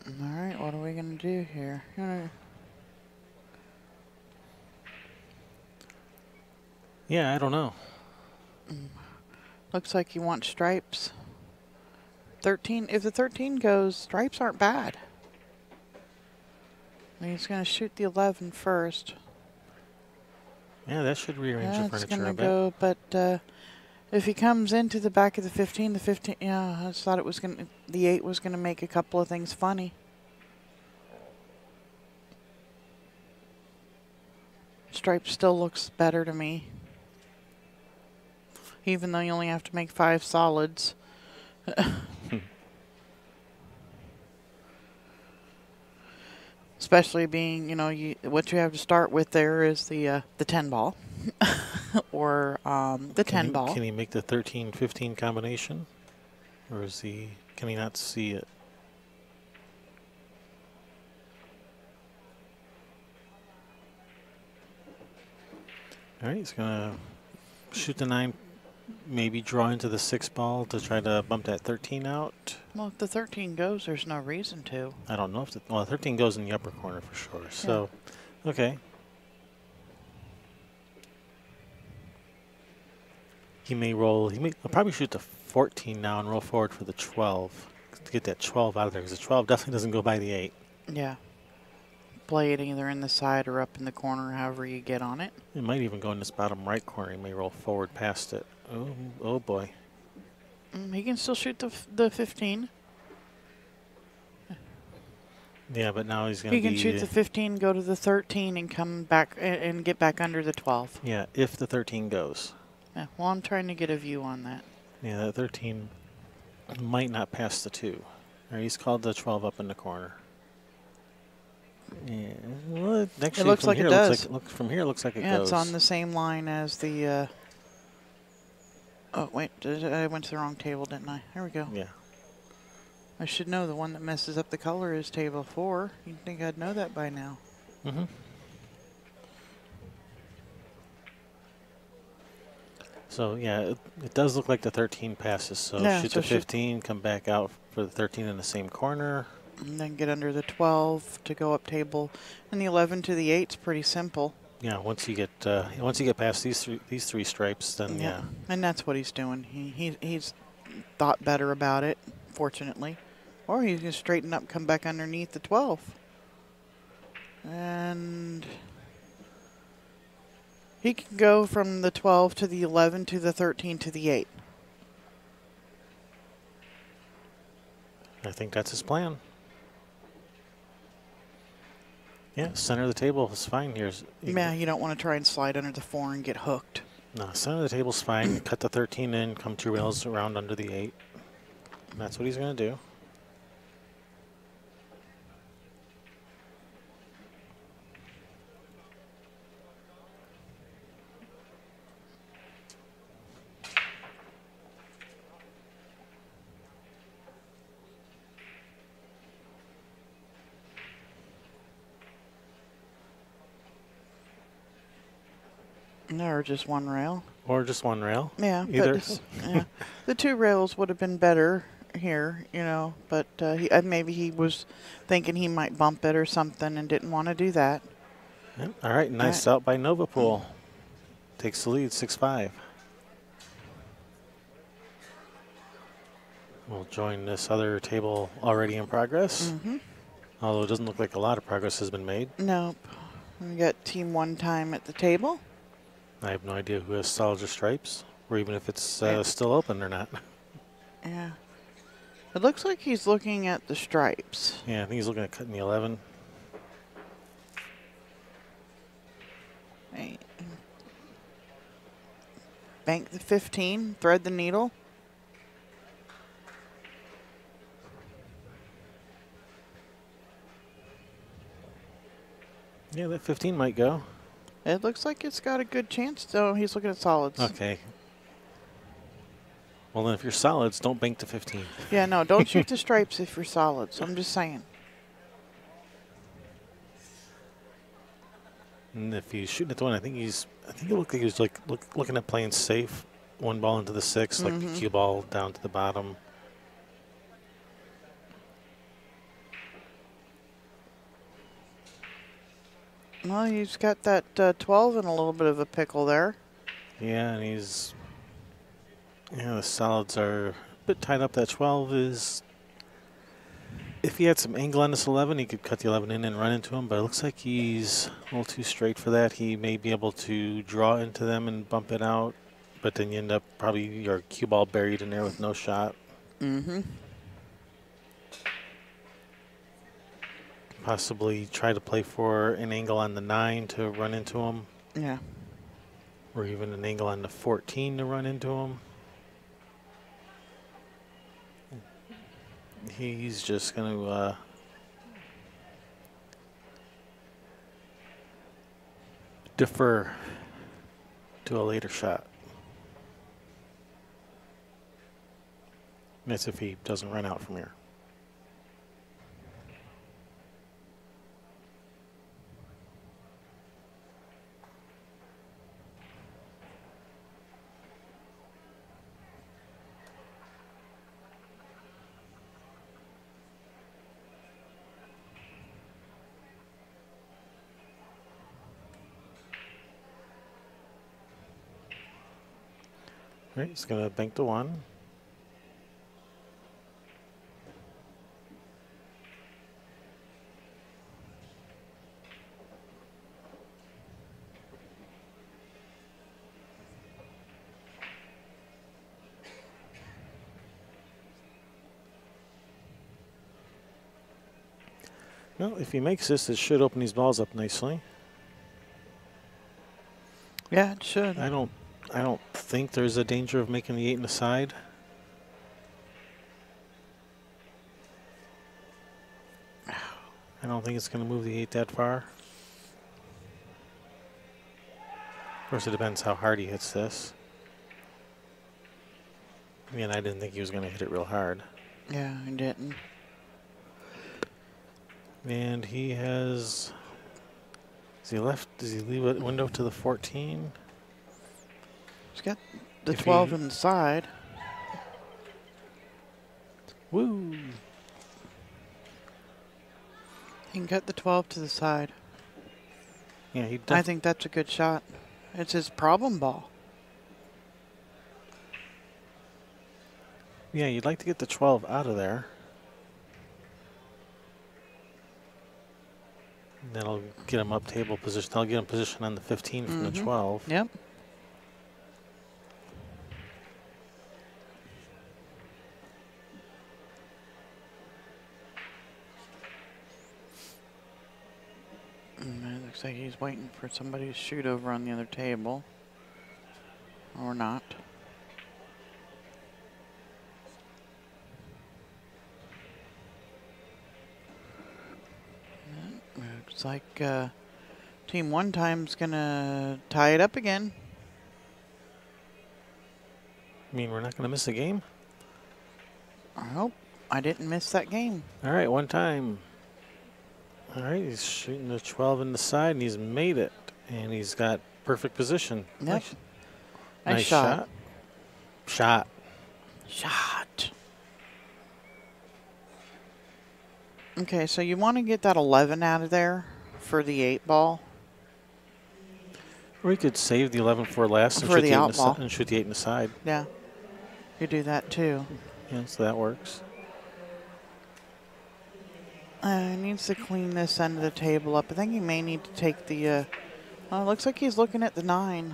All right, what are we going to do here? Yeah, I don't know. Looks like you want stripes. 13. If the 13 goes, stripes aren't bad. I mean, he's going to shoot the 11 first. Yeah, that should rearrange the That's furniture going a to bit. go, but if he comes into the back of the 15, yeah, I just thought it was going to, the 8 was going to make a couple of things funny. Stripe still looks better to me. Even though you only have to make 5 solids. Especially being, you know, what you have to start with there is the 10 ball. Or the 10 ball. Can he make the 13-15 combination? Or can he not see it? All right, he's going to shoot the 9, maybe draw into the 6 ball to try to bump that 13 out. Well, if the 13 goes, there's no reason to. I don't know if the 13 goes in the upper corner for sure. So, yeah. Okay. He'll probably shoot the 14 now and roll forward for the 12 to get that 12 out of there, because the 12 definitely doesn't go by the 8. Yeah. Play it either in the side or up in the corner, however you get on it. It might even go in this bottom right corner. He may roll forward past it. Oh boy. He can still shoot the 15. Yeah, but now he's going to He can shoot the 15, go to the 13, and come back and get back under the 12. Yeah, if the 13 goes. Yeah, well, I'm trying to get a view on that. Yeah, that 13 might not pass the 2. Or he's called the 12 up in the corner. Yeah, well, actually, it looks like it does. From here, it looks like it goes. Yeah, it's on the same line as the. Oh wait, I went to the wrong table, didn't I? Here we go. Yeah. I should know the one that messes up the color is table 4. You'd think I'd know that by now. Mm-hmm. So yeah, it does look like the 13 passes. So yeah, shoot the 15, come back out for the 13 in the same corner. And then get under the 12 to go up table, and the 11 to the 8's pretty simple. Yeah, once you get past these three stripes, then yeah. And that's what he's doing. He's thought better about it, fortunately, or he's gonna straighten up, come back underneath the 12, and he can go from the 12 to the 11 to the 13 to the 8. I think that's his plan. Yeah, center of the table is fine here. Yeah, you don't want to try and slide under the 4 and get hooked. No, center of the table's fine. Cut the 13 in, come 2 rails around under the 8. And that's what he's going to do. Or just one rail. Or just one rail. Yeah. Either. Yeah. The 2 rails would have been better here, you know, but maybe he was thinking he might bump it or something and didn't want to do that. Yep. All right, nice out by NovaPool. Takes the lead, 6-5. We'll join this other table already in progress. Mm-hmm. Although it doesn't look like a lot of progress has been made. Nope. We got team 1 time at the table. I have no idea who has solids or stripes, or even if it's still open or not. Yeah. It looks like he's looking at the stripes. Yeah, I think he's looking at cutting the 11. Right. Bank the 15, thread the needle. Yeah, that 15 might go. It looks like it's got a good chance, though. He's looking at solids. Okay. Well, then if you're solids, don't bank to 15. Yeah, no, don't shoot the stripes if you're solids. I'm just saying. And if he's shooting at the one, I think it looked like he was like looking at playing safe. One ball into the 6, like the cue ball down to the bottom. Well, he's got that 12 in a little bit of a pickle there. Yeah, and the solids are a bit tied up. That 12 is, if he had some angle on this 11, he could cut the 11 in and run into him, but it looks like he's a little too straight for that. He may be able to draw into them and bump it out, but then you end up probably your cue ball buried in there with no shot. Mm-hmm. Possibly try to play for an angle on the 9 to run into him. Yeah. Or even an angle on the 14 to run into him. He's just going to defer to a later shot. That's if he doesn't run out from here. Right, he's going to bank the 1. Well, if he makes this, it should open these balls up nicely. Yeah, it should. I don't think there's a danger of making the 8 in the side. I don't think it's going to move the 8 that far. Of course, it depends how hard he hits this. I mean, I didn't think he was going to hit it real hard. Yeah, he didn't. And he has... Does he leave a window to the 14? He's got the 12 on the side. Woo! He can cut the 12 to the side. Yeah, I think that's a good shot. It's his problem ball. Yeah, you'd like to get the 12 out of there. That'll get him up table position. That'll get him position on the 15 from the 12. Yep. It looks like he's waiting for somebody to shoot over on the other table. Or not. Looks like team 1 time's gonna tie it up again. I mean, we're not going to miss a game? I hope I didn't miss that game. All right, 1 time. All right, he's shooting the 12 in the side, and he's made it. And he's got perfect position. Yep. Nice shot. Shot. Okay, so you want to get that 11 out of there for the 8 ball. Or you could save the 11 for last and, for the out ball. And shoot the 8 in the side. Yeah, you do that too. Yeah, so that works. He needs to clean this end of the table up. I think he may need to take the... oh, it looks like he's looking at the 9.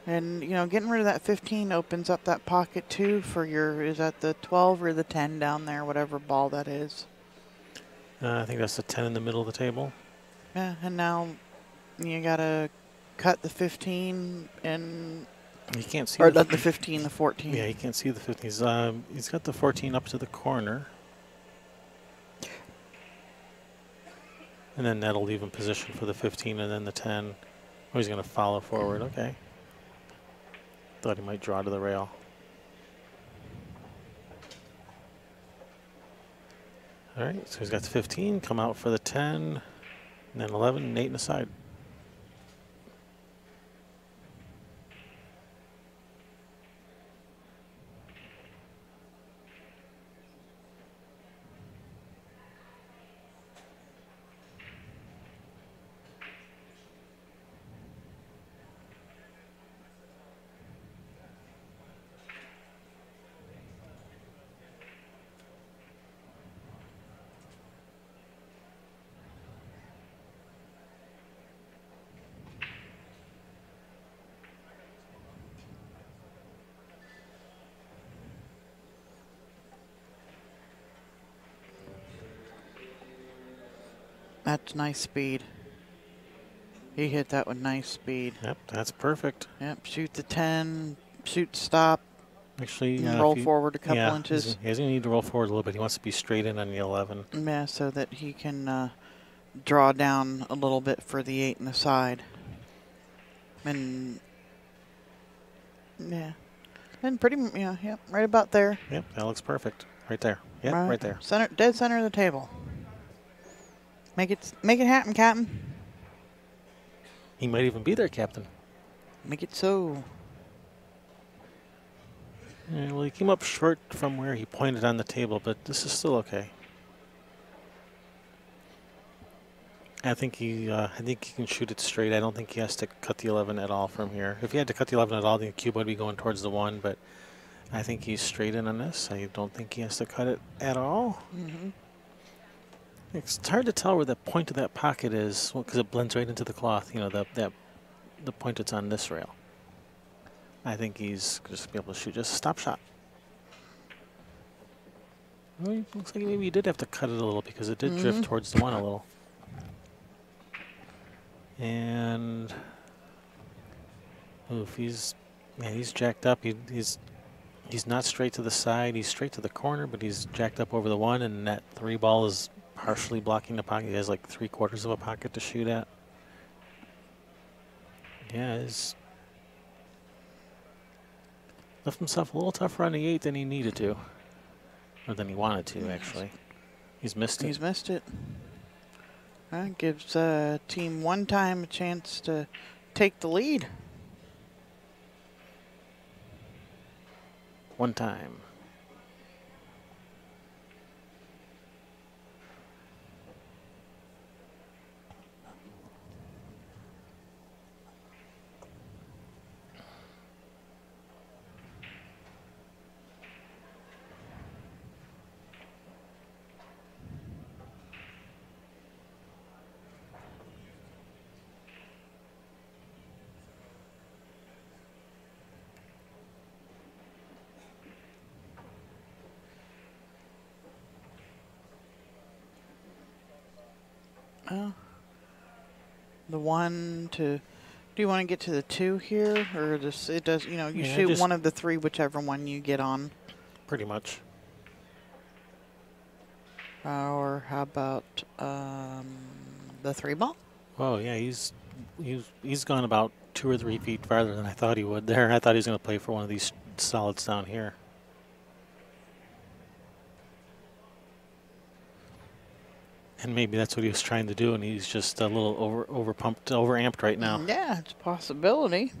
And, you know, getting rid of that 15 opens up that pocket, too, for your, is that the 12 or the 10 down there, whatever ball that is? I think that's the 10 in the middle of the table. Yeah, and now you got to cut the 15 and... You can't see or the 15, the 14. Yeah, you can't see the 15. He's got the 14 up to the corner. And then that'll leave him position for the 15 and then the 10. Oh, he's going to follow forward. Okay. Thought he might draw to the rail. All right, so he's got the 15, come out for the 10, and then 11, and 8 in the side. That's nice speed. He hit that with nice speed. Yep, that's perfect. Yep, shoot the 10, shoot stop. Actually, roll forward a couple inches. He's going to need to roll forward a little bit. He wants to be straight in on the 11. Yeah, so that he can draw down a little bit for the 8 in the side. And, yeah. And pretty, yeah, yep, right about there. Yep, that looks perfect. Right there. Yep, right there. Center, dead center of the table. Make it happen, Captain. He might even be there, Captain. Make it so. Yeah, well, he came up short from where he pointed on the table, but this is still okay. I think he can shoot it straight. I don't think he has to cut the 11 at all from here. If he had to cut the 11 at all, the cube would be going towards the 1, but I think he's straight in on this. I don't think he has to cut it at all. Mm-hmm. It's hard to tell where the point of that pocket is because it blends right into the cloth. You know, the point that's on this rail. I think he's just be able to shoot just a stop shot. Well, it looks like maybe he did have to cut it a little because it did drift towards the 1 a little. And if he's jacked up. He's not straight to the side. He's straight to the corner, but he's jacked up over the 1, and that 3 ball is partially blocking the pocket. He has like 3/4 of a pocket to shoot at. Yeah, he's left himself a little tougher on the 8 than he needed to, or than he wanted to, actually. He's missed it. He's missed it. That gives team 1 time a chance to take the lead. 1 time. The 1 to, do you want to get to the 2 here, or just it does? You know, you shoot one of the 3, whichever one you get on. Pretty much. Or how about the 3 ball? Oh yeah, he's gone about 2 or 3 feet farther than I thought he would there. I thought he was going to play for one of these solids down here. And maybe that's what he was trying to do, and he's just a little overamped right now. Yeah, it's a possibility.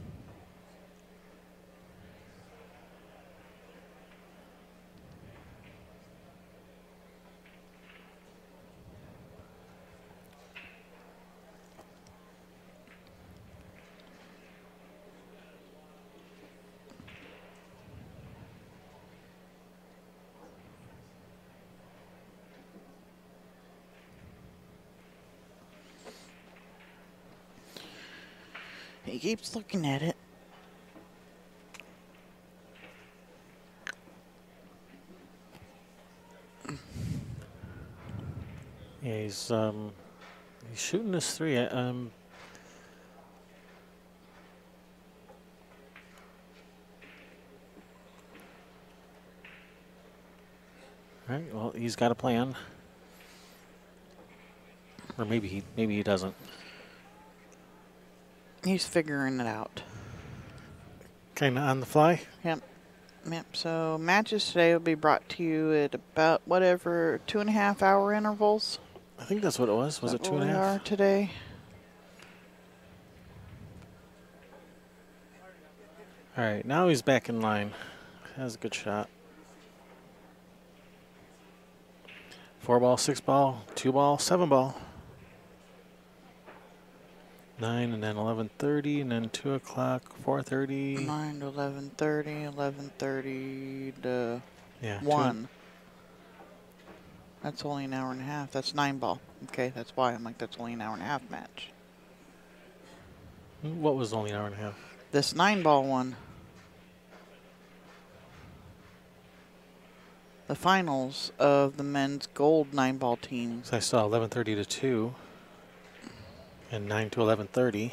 He keeps looking at it. Yeah, he's shooting his 3. All right. Well, he's got a plan, or maybe he doesn't. He's figuring it out. Kind of on the fly. Yep. Yep. So matches today will be brought to you at about whatever 2.5 hour intervals. I think that's what it was. Was it 2.5? We are today. All right. Now he's back in line. Has a good shot. 4 ball, 6 ball, 2 ball, 7 ball. 9 and then 11:30 and then 2 o'clock, 4:30. 9 to 11:30, 11:30 to 1. That's only an hour and a half. That's 9 ball. Okay, that's why I'm like, that's only an hour and a half match. What was only an hour and a half? This 9 ball one. The finals of the men's gold 9 ball team. So I saw 11:30 to 2 and 9 to 11:30.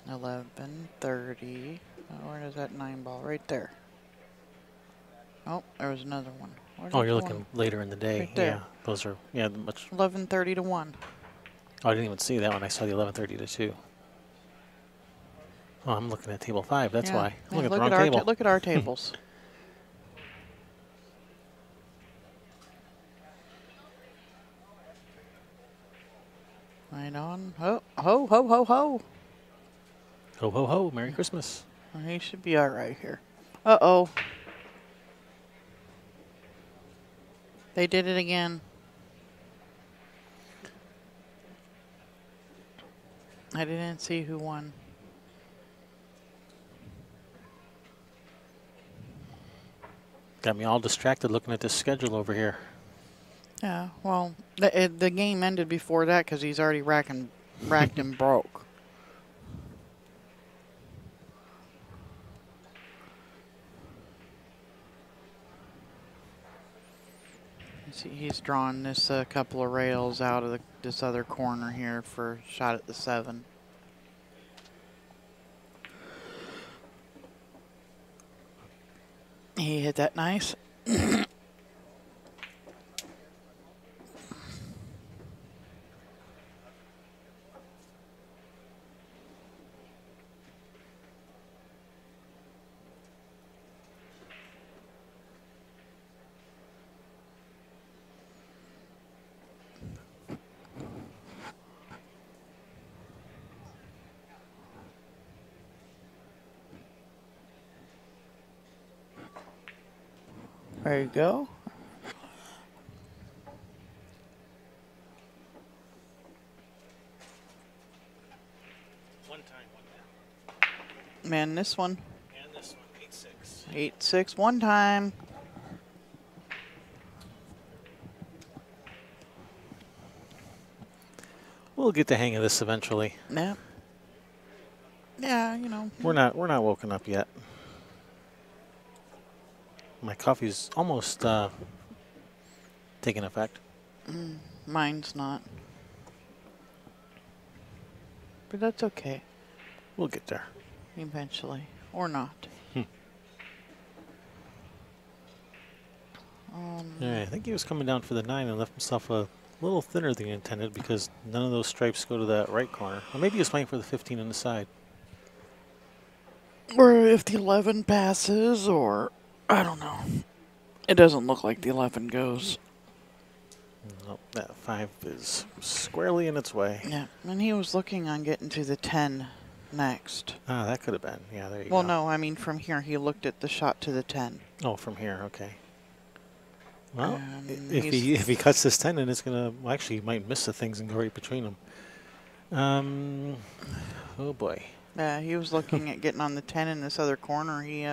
$11:30. Where is that 9 ball? Right there. Oh, there was another one. Oh, you're looking later in the day. Right there. Yeah, those are much. 11:30 to 1. Oh, I didn't even see that one. I saw the 11:30 to 2. Oh, I'm looking at table 5. That's why. I'm looking at the wrong table. Look at our tables. Right on. Oh, ho, ho, ho, ho. Ho, ho, ho. Merry Christmas. He should be all right here. Uh-oh. They did it again. I didn't see who won. Got me all distracted looking at this schedule over here. Yeah, well, the game ended before that because he's already racked and broke. He's drawn this couple of rails out of this other corner here for a shot at the 7. He hit that nice. There you go. One time. Man, this one. And this one, 8-6. 8-6, one time. We'll get the hang of this eventually. Yeah. Yeah, you know. We're not woken up yet. My coffee's almost taking effect. Mine's not. But that's okay. We'll get there. Eventually. Or not. Yeah, I think he was coming down for the 9 and left himself a little thinner than he intended because none of those stripes go to that right corner. Or maybe he was playing for the 15 on the side. Or if the 11 passes, or I don't know. It doesn't look like the 11 goes. Nope, that 5 is squarely in its way. Yeah, and he was looking on getting to the 10 next. Ah, that could have been. Yeah, there you go. Well, no, I mean from here. He looked at the shot to the 10. Oh, from here, okay. Well, And if he cuts this 10, then it's going to, well, actually, he might miss the things and go right between them. Oh, boy. Yeah, he was looking at getting on the 10 in this other corner. He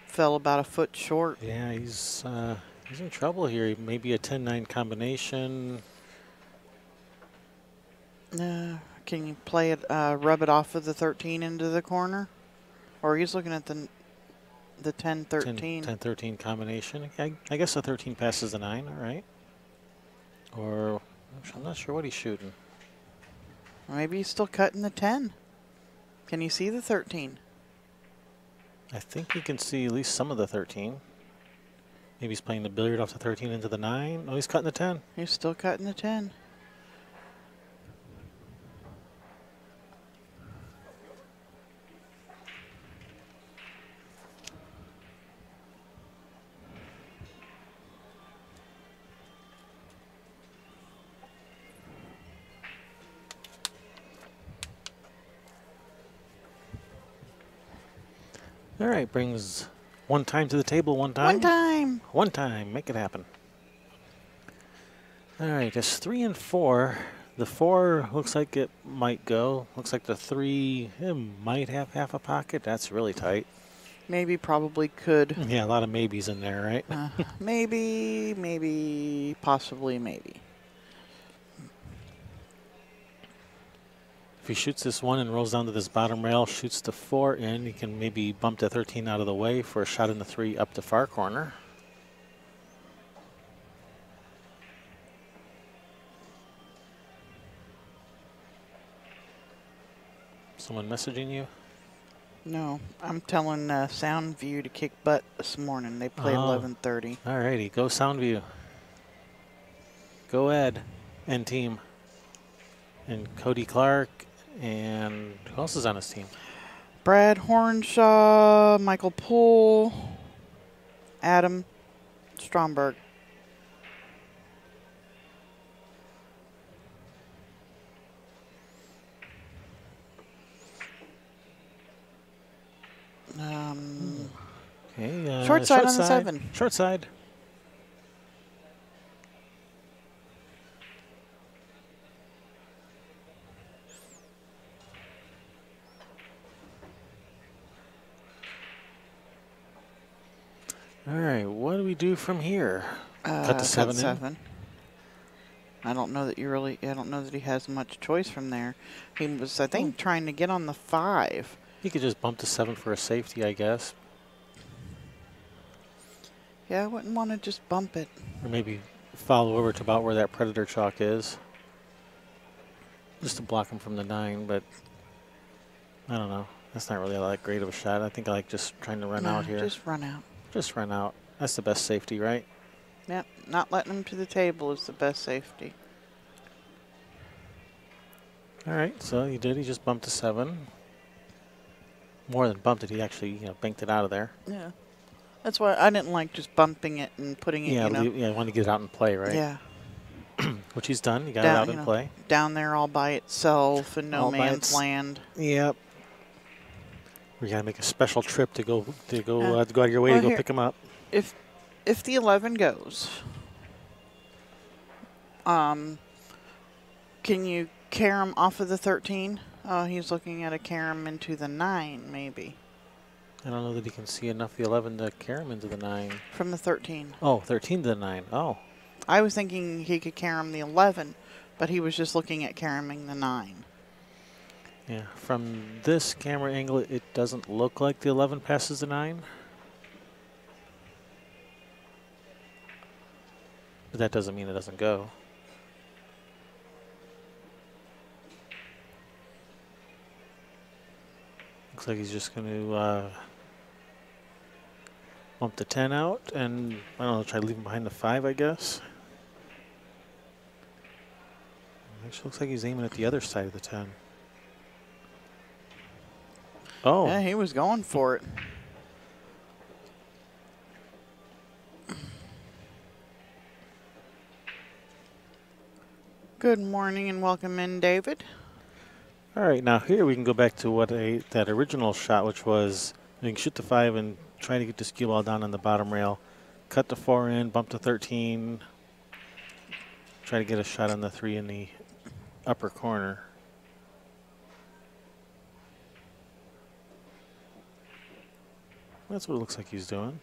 fell about a foot short. Yeah, he's in trouble here. Maybe a 10-9 combination. Can you play it, rub it off of the 13 into the corner? Or he's looking at the the 10-13. 10-13 combination. I guess the 13 passes the 9, all right. Or I'm not sure what he's shooting. Maybe he's still cutting the 10. Can you see the 13? I think you can see at least some of the 13. Maybe he's playing the billiard off the 13 into the 9. Oh, he's cutting the 10. He's still cutting the 10. All right, brings one time to the table, one time. One time. One time, make it happen. All right, it's 3 and 4. The 4 looks like it might go. Looks like the 3 it might have half a pocket. That's really tight. Maybe, probably, could. Yeah, a lot of maybes in there, right? Maybe, possibly, maybe. If he shoots this 1 and rolls down to this bottom rail, shoots the 4 in, he can maybe bump the 13 out of the way for a shot in the 3 up the far corner. Someone messaging you? No, I'm telling Soundview to kick butt this morning. They play 11:30. All righty, go Soundview. Go Ed and team. And Cody Clark. And who else is on his team? Brad Hornshaw, Michael Poole, Adam Stromberg. Okay, short side on the 7. Short side. All right, what do we do from here? Cut the 7 in. I don't know that I don't know that he has much choice from there. He was, I think, trying to get on the 5. He could just bump the 7 for a safety, I guess. Yeah, I wouldn't want to just bump it. Or maybe follow over to about where that predator chalk is. Just to block him from the 9, but I don't know. That's not really that great of a shot. I think I like just trying to run out here. Just run out. Just run out. That's the best safety, right? Yep, not letting him to the table is the best safety. All right, so he did. He just bumped the 7. More than bumped it, he actually banked it out of there. Yeah, that's why I didn't like just bumping it and putting it. Yeah, I want to get it out and play, right? Yeah. Which he's done. He got it out and play. Down there all by itself in no man's land. Yep. We gotta make a special trip to go out of your way to go pick him up. If the 11 goes, can you carom off of the 13? Oh, he's looking at a carom into the 9, maybe. I don't know that he can see enough the 11 to carom into the 9. From the 13. Oh, 13 to the 9. Oh. I was thinking he could carom the 11, but he was just looking at caroming the 9. Yeah, from this camera angle, it doesn't look like the 11 passes the 9. But that doesn't mean it doesn't go. Looks like he's just going to bump the 10 out and, I don't know, try to leave him behind the 5, I guess. Actually looks like he's aiming at the other side of the 10. Oh. Yeah, he was going for it. Good morning and welcome in, David. All right, now here we can go back to what that original shot, which was you can shoot the 5 and try to get this cue ball down on the bottom rail, cut the 4 in, bump the 13, try to get a shot on the 3 in the upper corner. That's what it looks like he's doing.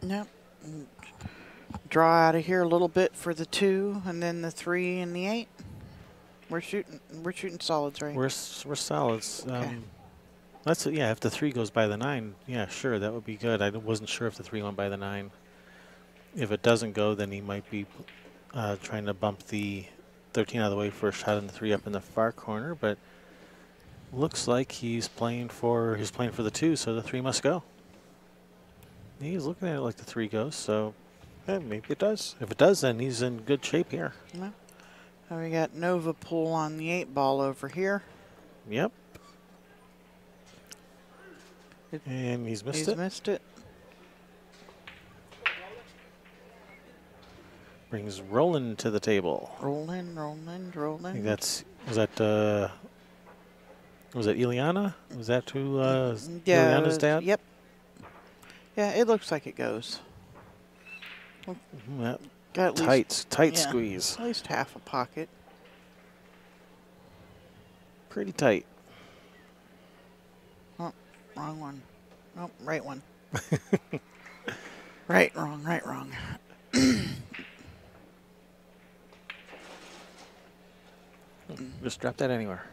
Yep. Draw out of here a little bit for the 2 and then the 3 and the 8. We're shooting solids, right? We're solids. Okay. Yeah. If the 3 goes by the 9, yeah, sure, that would be good. I wasn't sure if the 3 went by the 9. If it doesn't go, then he might be trying to bump the 13 out of the way for a shot in the 3 up in the far corner. But looks like he's playing for the 2, so the 3 must go. He's looking at it like the 3 goes, so yeah, maybe it does. If it does, then he's in good shape here. Yeah. Now we got NovaPool on the 8 ball over here. Yep. And he's missed it. Brings Roland to the table. Roland. I think was that Ileana? Was that who Ileana's dad? Yep. Yeah, it looks like it goes. Well, got tight squeeze. At least half a pocket. Pretty tight. Oh, wrong one. Nope, right one. Right, wrong. Just drop that anywhere.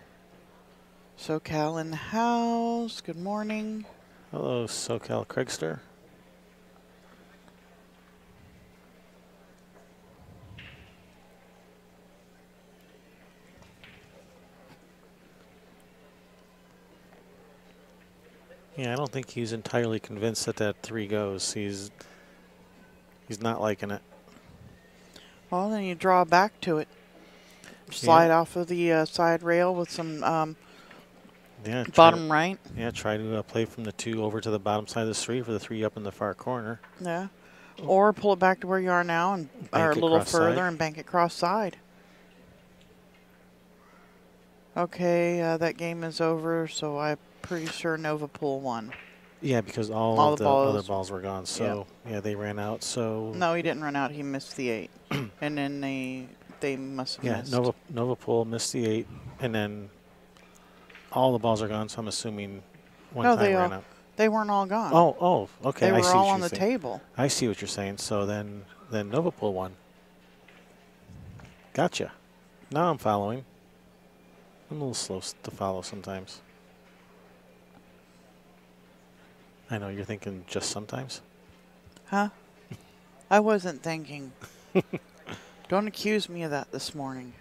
SoCal in the house. Good morning. Hello, SoCal Craigster. Yeah, I don't think he's entirely convinced that 3 goes. He's not liking it. Well, then you draw back to it. Slide off of the side rail with some bottom right. Yeah, try to play from the 2 over to the bottom side of the 3 for the 3 up in the far corner. Yeah. Or pull it back to where you are now and or a little further and bank it cross side. Okay, that game is over, so I'm pretty sure NovaPool won. Yeah, because all the other balls were gone. So, yeah, they ran out. So no, he didn't run out. He missed the 8. And then they must have missed. Yeah, NovaPool missed the 8, and then all the balls are gone, so I'm assuming one time ran out. They weren't all gone. Oh, okay. They were all on the table. I see what you're saying. So then NovaPool won. Gotcha. Now I'm following. I'm a little slow to follow sometimes. I know you're thinking just sometimes. Huh? I wasn't thinking. Don't accuse me of that this morning.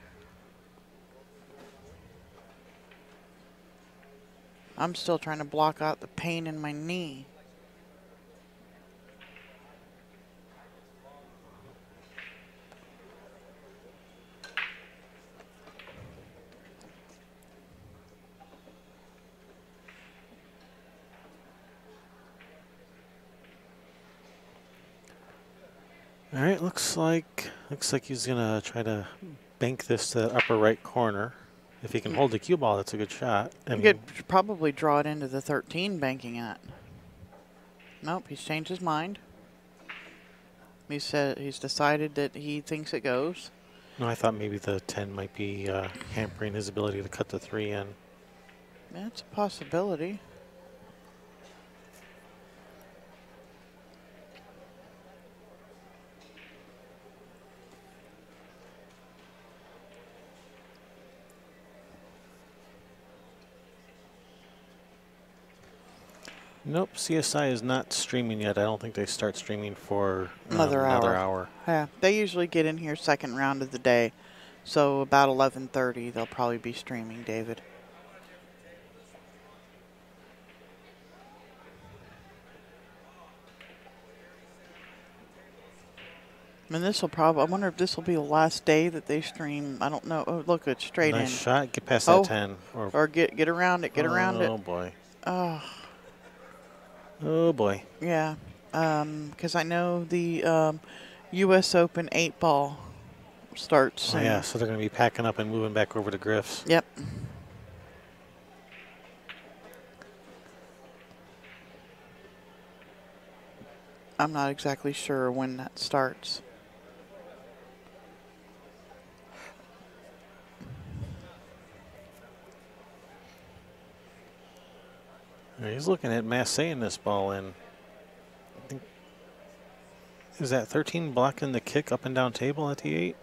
I'm still trying to block out the pain in my knee. All right, looks like he's gonna try to bank this to the upper right corner. If he can hold the cue ball, that's a good shot. He could probably draw it into the 13, banking it. Nope, he's changed his mind. He said he's decided that he thinks it goes. No, I thought maybe the 10 might be hampering his ability to cut the 3 in. That's a possibility. Nope, CSI is not streaming yet. I don't think they start streaming for another hour. Yeah, they usually get in here second round of the day. So about 11:30 they'll probably be streaming, David. And this will probably, I wonder if this will be the last day that they stream. I don't know. Oh, look, it's straight in. Nice shot. Get past that 10. Or get around it. Get around it. Oh, boy. Oh. Oh, boy. Yeah. Because I know the U.S. Open 8 ball starts soon. Oh, yeah, so they're going to be packing up and moving back over to Griff's. Yep. I'm not exactly sure when that starts. He's looking at Massey this ball in. I think, is that 13 blocking the kick up and down table at the 8?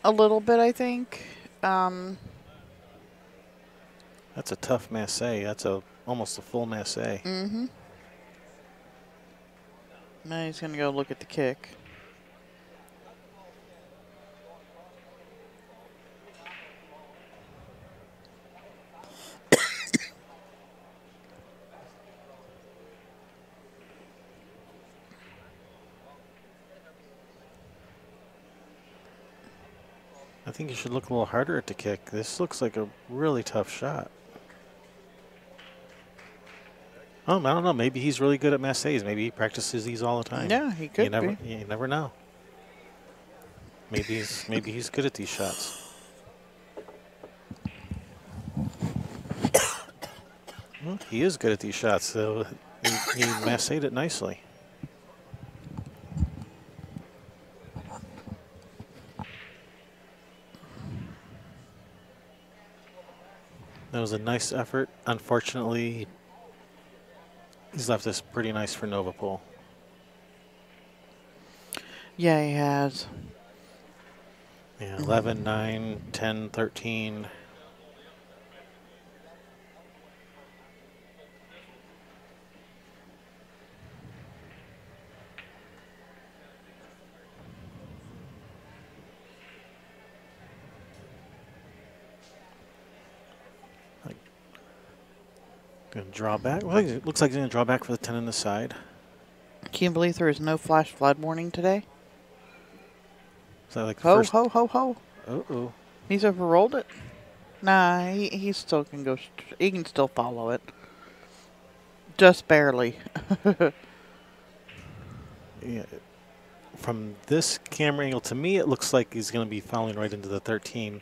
a little bit, I think. That's a tough masse. That's almost a full masse. Mm-hmm. Now he's going to go look at the kick. I think you should look a little harder at the kick. This looks like a really tough shot. I don't know. Maybe he's really good at masses. Maybe he practices these all the time. Yeah, he could be. You never know. Maybe he's good at these shots. Well, he is good at these shots, so he massed it nicely. That was a nice effort. Unfortunately, he's left this pretty nice for NovaPool. Yeah, he has. Yeah, 11, 9, 10, 13. Going to draw back. Well, it looks like he's going to draw back for the 10 on the side. Can you believe there is no flash flood warning today? Is that like the Ho, first? ho, ho, ho. Uh-oh. He's overrolled it. Nah, he still can go. He can still follow it. Just barely. Yeah. From this camera angle, to me, it looks like he's going to be following right into the 13.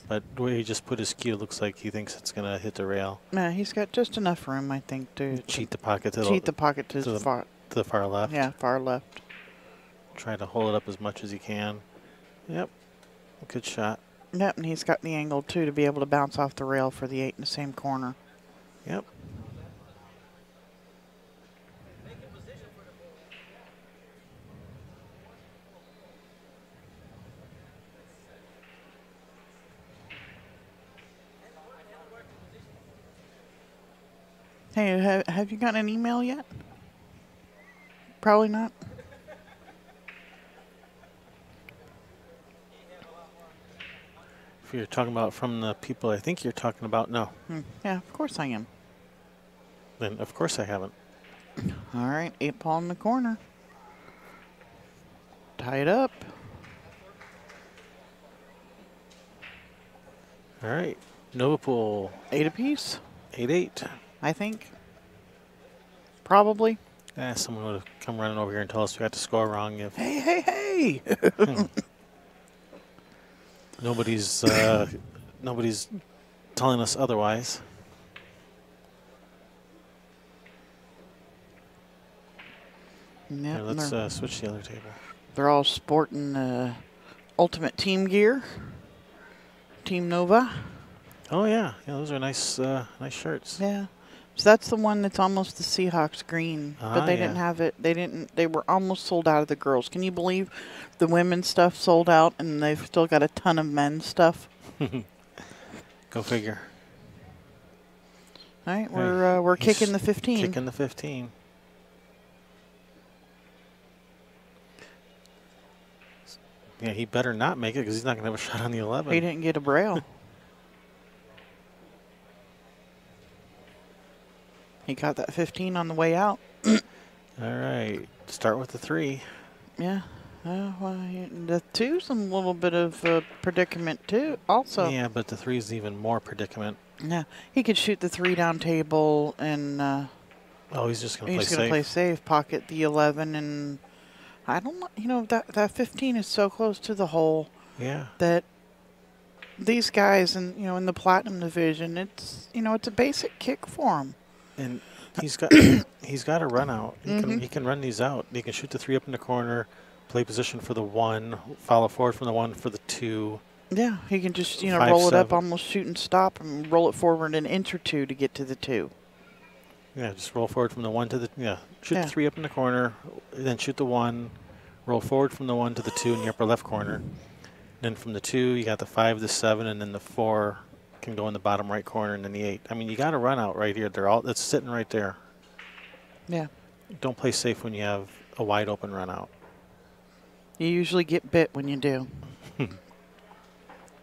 But the way he just put his cue, looks like he thinks it's going to hit the rail. Nah, he's got just enough room, I think, to Cheat the pocket to to the far left. Yeah, far left. Try to hold it up as much as he can. Yep. Good shot. Yep, and he's got the angle, too, to be able to bounce off the rail for the 8 in the same corner. Yep. Hey, have you gotten an email yet? Probably not. If you're talking about from the people I think you're talking about, no. Yeah, of course I am. Then, of course, I haven't. All right, 8 ball in the corner. Tie it up. All right. NovaPool. 8 apiece, 8-8. I think. Probably. Someone would have come running over here and told us we got the score wrong. If Hey, hey, hey! nobody's telling us otherwise. Yep, Here, let's switch to the other table. they're all sporting Ultimate Team gear. Team Nova. Oh yeah, those are nice, nice shirts. Yeah. So that's the one that's almost the Seahawks green, but they didn't have it. They were almost sold out of the girls. Can you believe the women's stuff sold out and they've still got a ton of men's stuff? Go figure. All right, we're kicking the 15. Kicking the 15. Yeah, he better not make it because he's not going to have a shot on the 11. He didn't get a braille. He got that 15 on the way out. All right, start with the 3. Yeah. Well, the 2's a little bit of a predicament, too, also. Yeah, but the 3 is even more predicament. Yeah. He could shoot the 3 down table and oh, he's just going to play safe. He's going to play safe, pocket the 11, and I don't know. You know, that 15 is so close to the hole. Yeah. That these guys, in the platinum division, it's a basic kick for them. And he's got a run out. He can run these out. He can shoot the 3 up in the corner, play position for the 1, follow forward from the 1 for the 2. Yeah, he can just 5, roll it 7. up, almost shoot and stop, and roll it forward an inch or 2 to get to the 2. Yeah, just roll forward from the 1 to the shoot the 3 up in the corner, then shoot the 1, roll forward from the 1 to the 2 in the upper left corner. Then from the 2, you got the 5, the 7, and then the 4 can go in the bottom right corner, and then the 8. I mean, you got a run out right here. It's sitting right there. Yeah. Don't play safe when you have a wide open run out. You usually get bit when you do.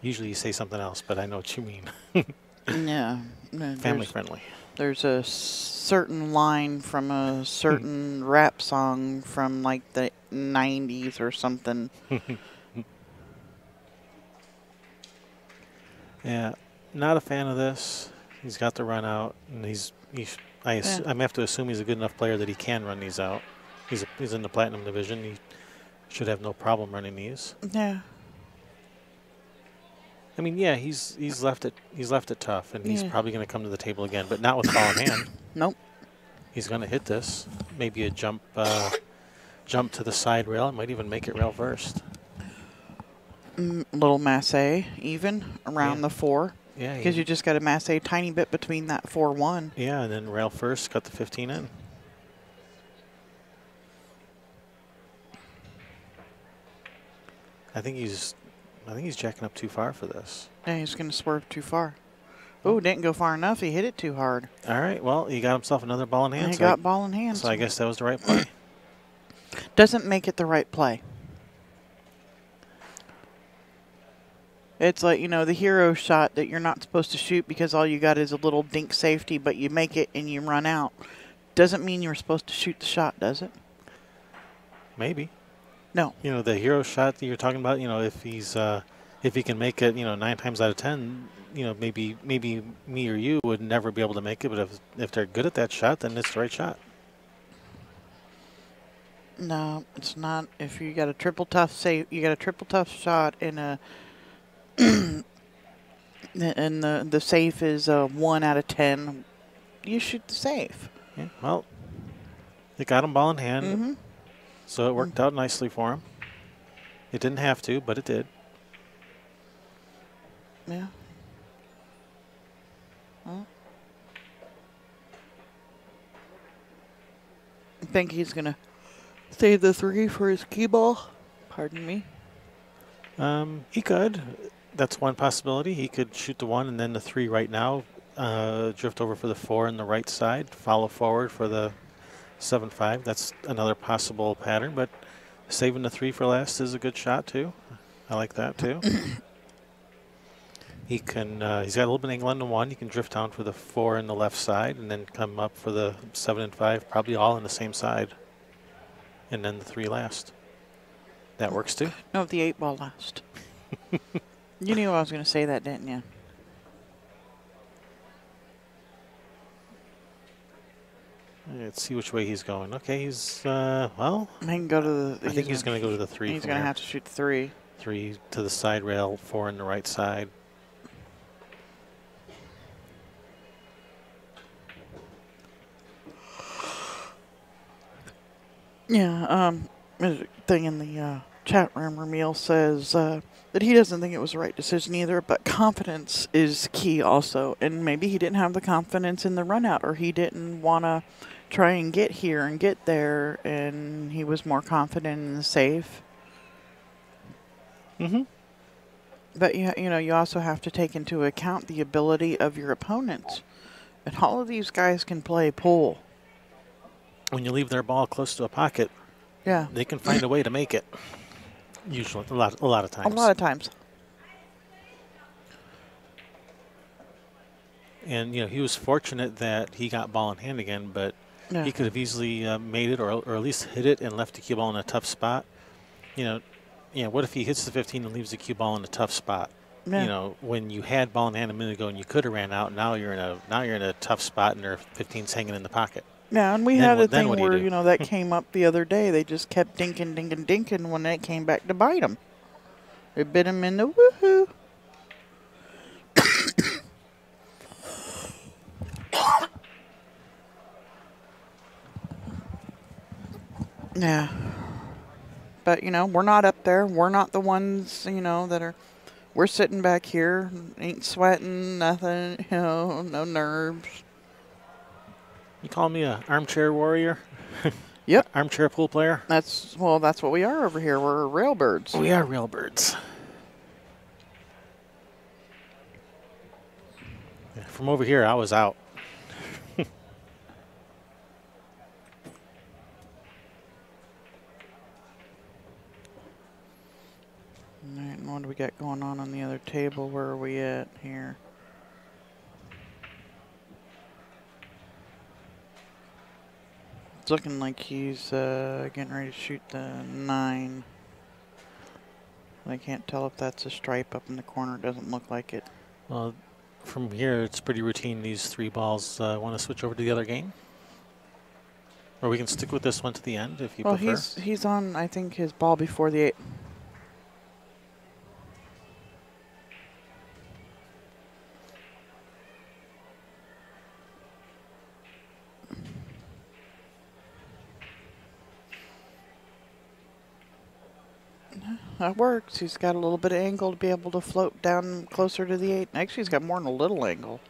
Usually you say something else, but I know what you mean. Yeah. Family friendly. There's a certain line from a certain rap song from like the 90s or something. Yeah, not a fan of this. He's got the run out, and I have to assume he's a good enough player that he can run these out. He's in the Platinum division. He should have no problem running these. Yeah. I mean, yeah, he's left it tough, and he's probably going to come to the table again, but not with ball in hand. Nope. He's going to hit this. Maybe a jump to the side rail. It might even make it rail first. Little masse even around the 4. Yeah. Because you just got to masse a tiny bit between that 4-1. Yeah, and then rail first, cut the 15 in. I think he's jacking up too far for this. Yeah, he's going to swerve too far. Oh, didn't go far enough. He hit it too hard. All right, well, he got himself another ball in hand. He got ball in hand. So I guess that was the right play. Doesn't make it the right play. It's like, the hero shot that you're not supposed to shoot because all you got is a little dink safety, but you make it and you run out. Doesn't mean you're supposed to shoot the shot, does it? Maybe. No. The hero shot that you're talking about, if he can make it, 9 times out of 10, maybe me or you would never be able to make it, but if they're good at that shot, then it's the right shot. No, it's not. If you got a triple tough shot in a and the safe is 1 out of 10, you shoot the safe. Yeah, well, it got him ball in hand, so it worked out nicely for him. It didn't have to, but it did. Yeah. Well, I think he's going to save the 3 for his key ball. Pardon me. He could. That's one possibility. He could shoot the 1 and then the 3 right now, drift over for the 4 on the right side, follow forward for the 7-5. That's another possible pattern, but saving the 3 for last is a good shot too. I like that too. He can. He's got a little bit of angle on the 1. He can drift down for the 4 on the left side and then come up for the 7 and 5, probably all on the same side, and then the 3 last. That works too. No, the 8 ball last. You knew I was going to say that, didn't you? Let's see which way he's going. Okay, he's, well. He can go to the. I think he's going to go to the 3. He's going to have to shoot the 3. 3 to the side rail, 4 on the right side. Yeah, there's a thing in the chat room, Ramil says that he doesn't think it was the right decision either, but confidence is key also. And maybe he didn't have the confidence in the run out, or he didn't want to try and get here and get there, and he was more confident in the safe. But, you also have to take into account the ability of your opponents. And all of these guys can play pool. When you leave their ball close to a pocket, yeah, they can find a way to make it. Usually, a lot of times. A lot of times. And he was fortunate that he got ball in hand again, but he could have easily made it, or at least hit it and left the cue ball in a tough spot. What if he hits the 15 and leaves the cue ball in a tough spot? Yeah. When you had ball in hand a minute ago and you could have ran out, now you're in a tough spot and their 15's hanging in the pocket. Yeah, and we had a thing where, that came up the other day. They just kept dinking when it came back to bite them. It bit them in the woohoo. Yeah. But, we're not up there. We're not the ones, that are, we're sitting back here, ain't sweating, nothing, no nerves. You call me an armchair warrior? Yep. Armchair pool player? That's what we are over here. We're railbirds. We are railbirds. from over here, I was out. All right, and what do we got going on the other table? Where are we at here? It's looking like he's getting ready to shoot the 9. I can't tell if that's a stripe up in the corner. It doesn't look like it. Well, from here, it's pretty routine, these 3 balls. Want to switch over to the other game? Or we can stick with this one to the end if you prefer. Well, he's on, I think, his ball before the 8. That works. He's got a little bit of angle to be able to float down closer to the 8. Actually, he's got more than a little angle.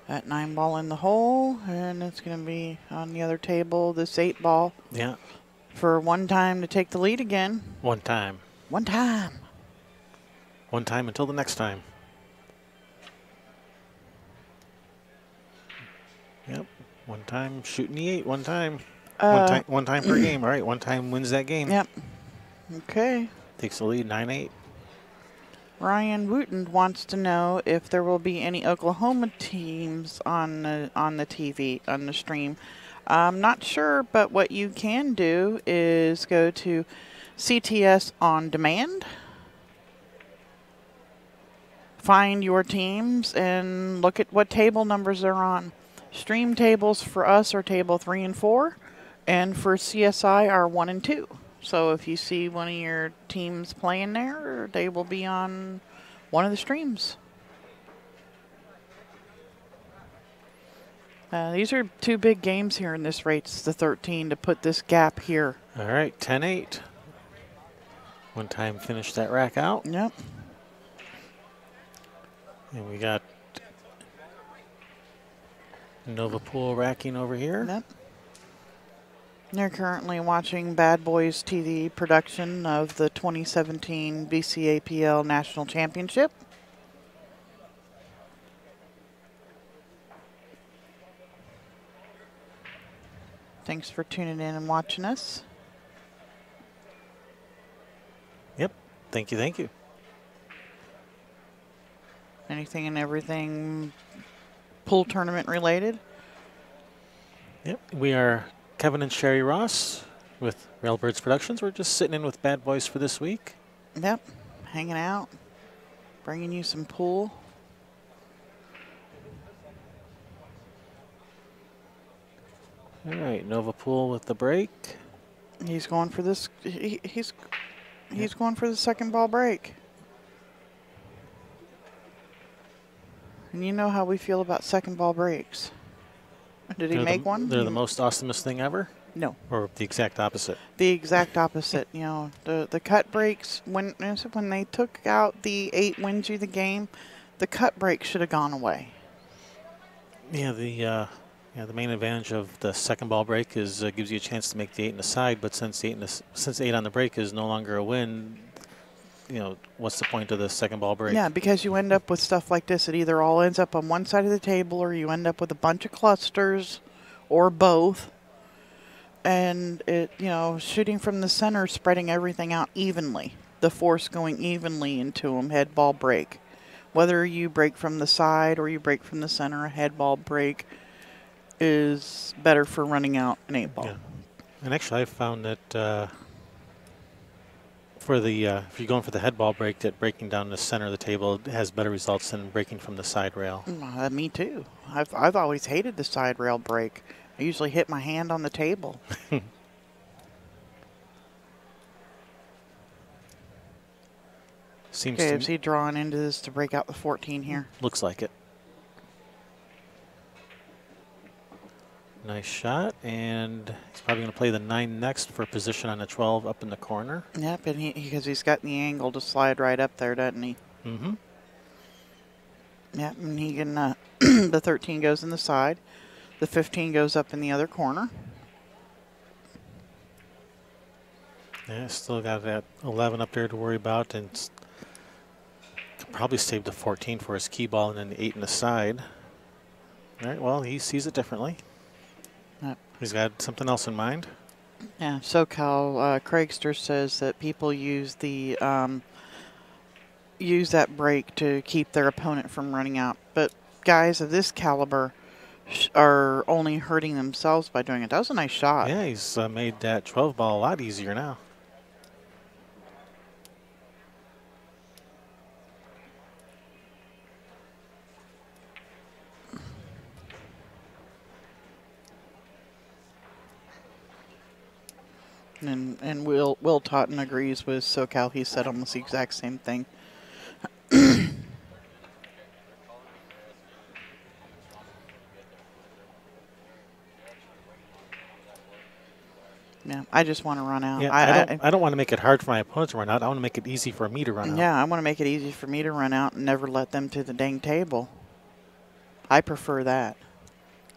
That 9 ball in the hole, and it's going to be on the other table, this 8 ball. Yeah. For one time to take the lead again. One time. One time. One time until the next time. Yep. One time shooting the 8. One time. One time per game. All right. One time wins that game. Yep. Okay. Takes the lead 9-8. Ryan Wooten wants to know if there will be any Oklahoma teams on the TV, on the stream. I'm not sure, but what you can do is go to CTS On Demand, find your teams, and look at what table numbers they're on. Stream tables for us are table 3 and 4, and for CSI are 1 and 2. So if you see one of your teams playing there, they will be on one of the streams. These are 2 big games here in this race, the 13, to put this gap here. All right, 10-8. One time finish that rack out. Yep. And we got NovaPool racking over here. Yep. They're currently watching BadBoys TV production of the 2017 BCAPL National Championship. Thanks for tuning in and watching us. Yep. Thank you. Thank you. Anything and everything pool tournament related? Yep. We are Kevin and Sherry Ross with Railbirds Productions. We're just sitting in with BadBoys for this week. Yep. Hanging out. Bringing you some pool. All right, NovaPool with the break. He's going for this. He's going for the second ball break. And you know how we feel about second ball breaks. Did he make one? They're the most awesomest thing ever? No. Or the exact opposite? The exact opposite. You know, the cut breaks, when they took out the 8 wins you the game, the cut break should have gone away. Yeah, the main advantage of the second ball break is gives you a chance to make the 8 in the side, but since 8 on the break is no longer a win, you know, what's the point of the second ball break? Yeah, because you end up with stuff like this. It either all ends up on one side of the table or you end up with a bunch of clusters or both. And it, you know, shooting from the center, spreading everything out evenly. The force going evenly into them, head ball break. Whether you break from the side or you break from the center, a head ball break is better for running out an 8 ball. Yeah. And actually I found that for the if you're going for the head ball break, that breaking down the center of the table has better results than breaking from the side rail. Me too. I've always hated the side rail break. I usually hit my hand on the table. Seems okay, to is he drawing into this to break out the 14 here? Looks like it. Nice shot, and he's probably going to play the 9 next for position on the 12 up in the corner. Yep, and because he's got the angle to slide right up there, doesn't he? Mm-hmm. Yep, and he can, the 13 goes in the side. The 15 goes up in the other corner. Yeah, still got that 11 up there to worry about, and probably saved the 14 for his key ball and then the 8 in the side. All right, well, he sees it differently. Yep. He's got something else in mind. Yeah, SoCal Craigster says that people use the use that break to keep their opponent from running out. But guys of this caliber are only hurting themselves by doing it. That was a nice shot. Yeah, he's made that 12 ball a lot easier now. And Will Totten agrees with SoCal. He said almost the exact same thing. Yeah, I just want to run out. Yeah, I don't want to make it hard for my opponent to run out. I want to make it easy for me to run out. Yeah, I want to make it easy for me to run out and never let them to the dang table. I prefer that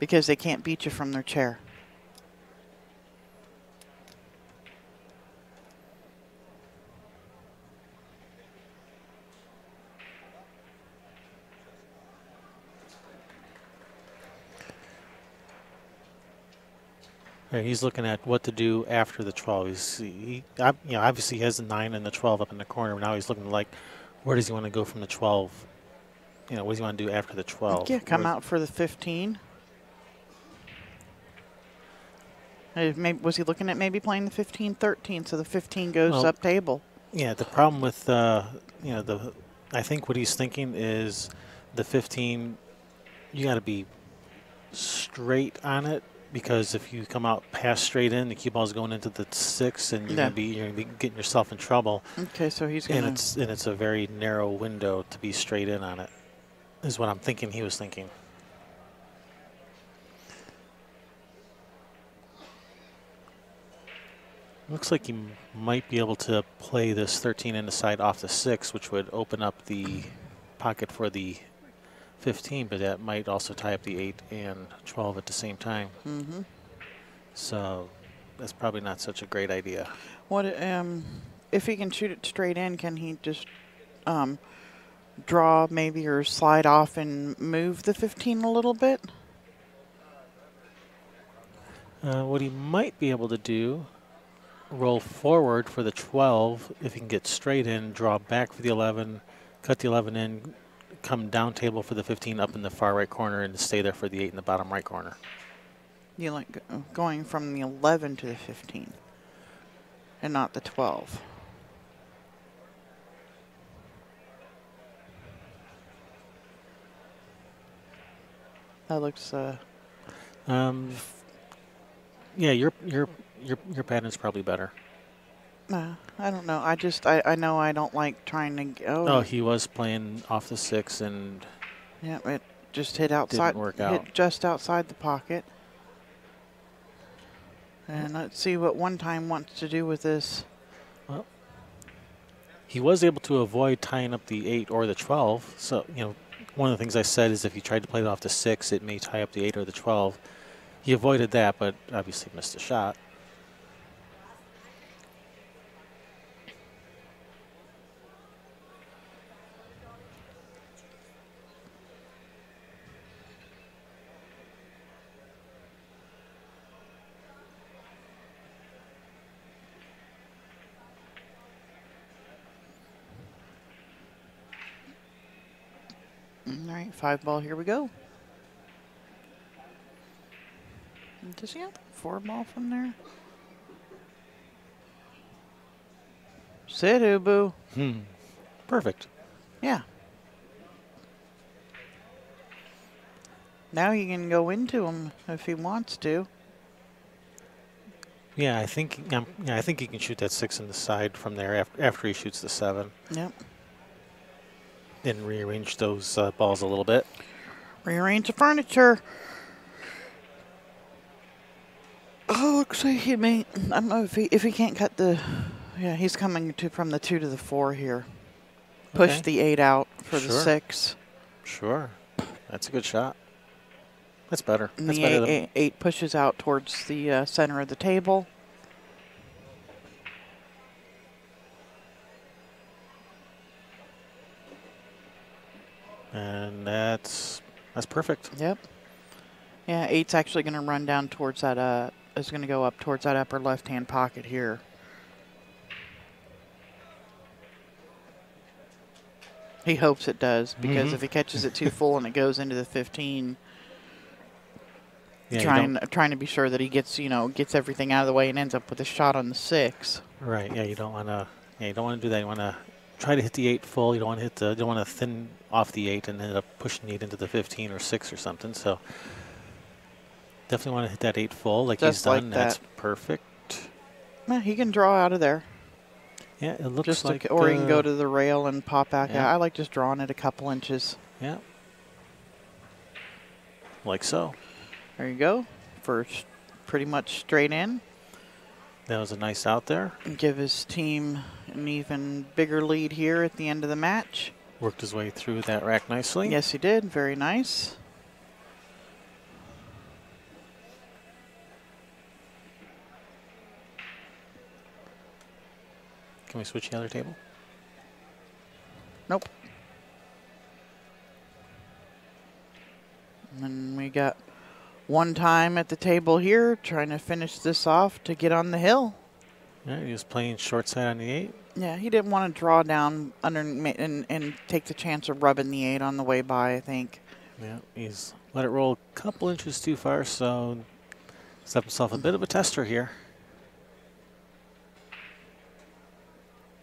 because they can't beat you from their chair. He's looking at what to do after the 12. Obviously he has the 9 and the 12 up in the corner. Now he's looking like, where does he want to go from the 12? What does he want to do after the 12? Yeah, come out for the 15. Maybe, was he looking at maybe playing the 15-13, so the 15 goes up table? Yeah, the problem with, I think what he's thinking is the 15, you got to be straight on it. Because if you come out past straight in, the cue ball is going into the 6, and you're gonna be getting yourself in trouble. Okay, so he's gonna. And it's a very narrow window to be straight in on it. Is what I'm thinking he was thinking. Looks like he might be able to play this 13 in the side off the 6, which would open up the pocket for the 15, but that might also tie up the 8 and 12 at the same time. Mm-hmm. So that's probably not such a great idea. What if he can shoot it straight in? Can he just draw maybe or slide off and move the 15 a little bit? What he might be able to do, roll forward for the 12 if he can get straight in, draw back for the 11, cut the 11 in, come down table for the 15 up in the far right corner and stay there for the 8 in the bottom right corner. You like going from the 11 to the 15 and not the 12. That looks yeah, your pattern's probably better. I don't know. I know I don't like trying to go. Oh, he was playing off the 6 and yeah, it just hit outside. Didn't work out. Hit just outside the pocket. And let's see what One Time wants to do with this. Well, he was able to avoid tying up the 8 or the 12. So, one of the things I said is if you tried to play it off the 6, it may tie up the 8 or the 12. He avoided that, but obviously missed the shot. All right, 5 ball, here we go. Does he have 4 ball from there? Sit, Ubu. Perfect. Yeah. Now you can go into him if he wants to. Yeah, I think he can shoot that 6 in the side from there after he shoots the 7. Yep. And rearrange those balls a little bit. Rearrange the furniture. Oh, looks like he may. I don't know if he can't cut the. Yeah, he's coming from the 2 to the 4 here. Push Okay. the 8 out for the 6. Sure, that's a good shot. That's better. And That's the better. 8 pushes out towards the center of the table. And that's perfect. Yep. Yeah, 8's actually going to run down towards that, is going to go up towards that upper left-hand pocket here. He hopes it does, because if he catches it too full and it goes into the 15, trying to be sure that he gets, gets everything out of the way and ends up with a shot on the 6. Right. Yeah, you don't want to. Yeah, you don't want to do that. You want to try to hit the 8 full. You don't want to hit the. You don't want to thin off the 8 and end up pushing the 8 into the 15 or 6 or something. So definitely want to hit that 8 full like he's done. That's perfect. Yeah, he can draw out of there. Yeah, it looks like. Or he can go to the rail and pop back out. I like just drawing it a couple inches. Yeah. Like so. There you go. First, pretty much straight in. That was a nice out there. And give his team an even bigger lead here at the end of the match. Worked his way through that rack nicely. Yes, he did. Very nice. Can we switch the other table? Nope. And then we got one time at the table here, trying to finish this off to get on the hill. Yeah, he was playing short side on the 8. Yeah, he didn't want to draw down under and take the chance of rubbing the 8 on the way by, I think. Yeah, he's let it roll a couple inches too far, so set himself a bit of a tester here.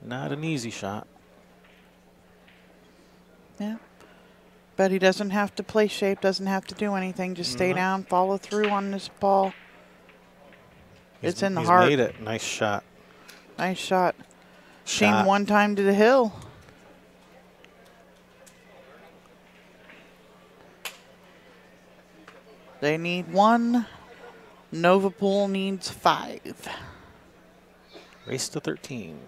Not an easy shot. Yeah. But he doesn't have to play shape, doesn't have to do anything. Just stay down, follow through on this ball. It's in the heart. He's made it. Nice shot. Nice shot. Team one time to the hill. They need 1. NovaPool needs 5. Race to 13.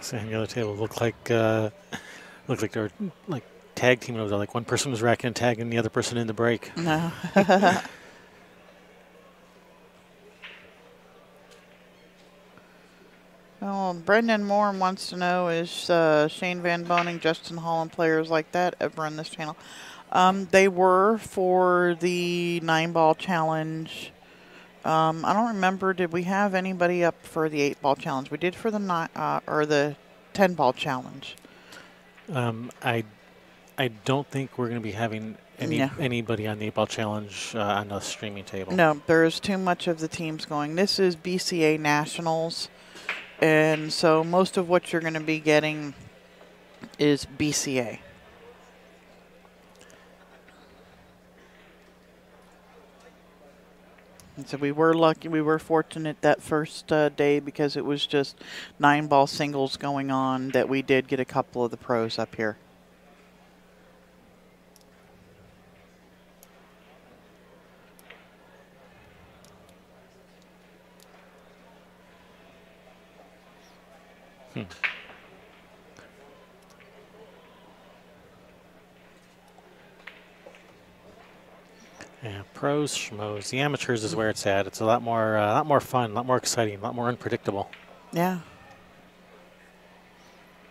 Saying the other table looked like they were like tag teaming over there. Like one person was racking and tagging the other person in the break. No. Well, Brendan Moore wants to know, is Shane Van Boning, Justin Holland, players like that ever on this channel? They were for the 9-ball challenge. I don't remember, did we have anybody up for the 8-ball challenge? We did for the 10-ball challenge. I don't think we're going to be having anybody on the 8-ball challenge on the streaming table. No, there's too much of the teams going. This is BCA Nationals, and so most of what you're going to be getting is BCA. And so we were lucky, we were fortunate that first day, because it was just 9-ball singles going on, that we did get a couple of the pros up here. Yeah, pros, schmoes. The amateurs is where it's at. It's a lot more fun, a lot more exciting, a lot more unpredictable. Yeah.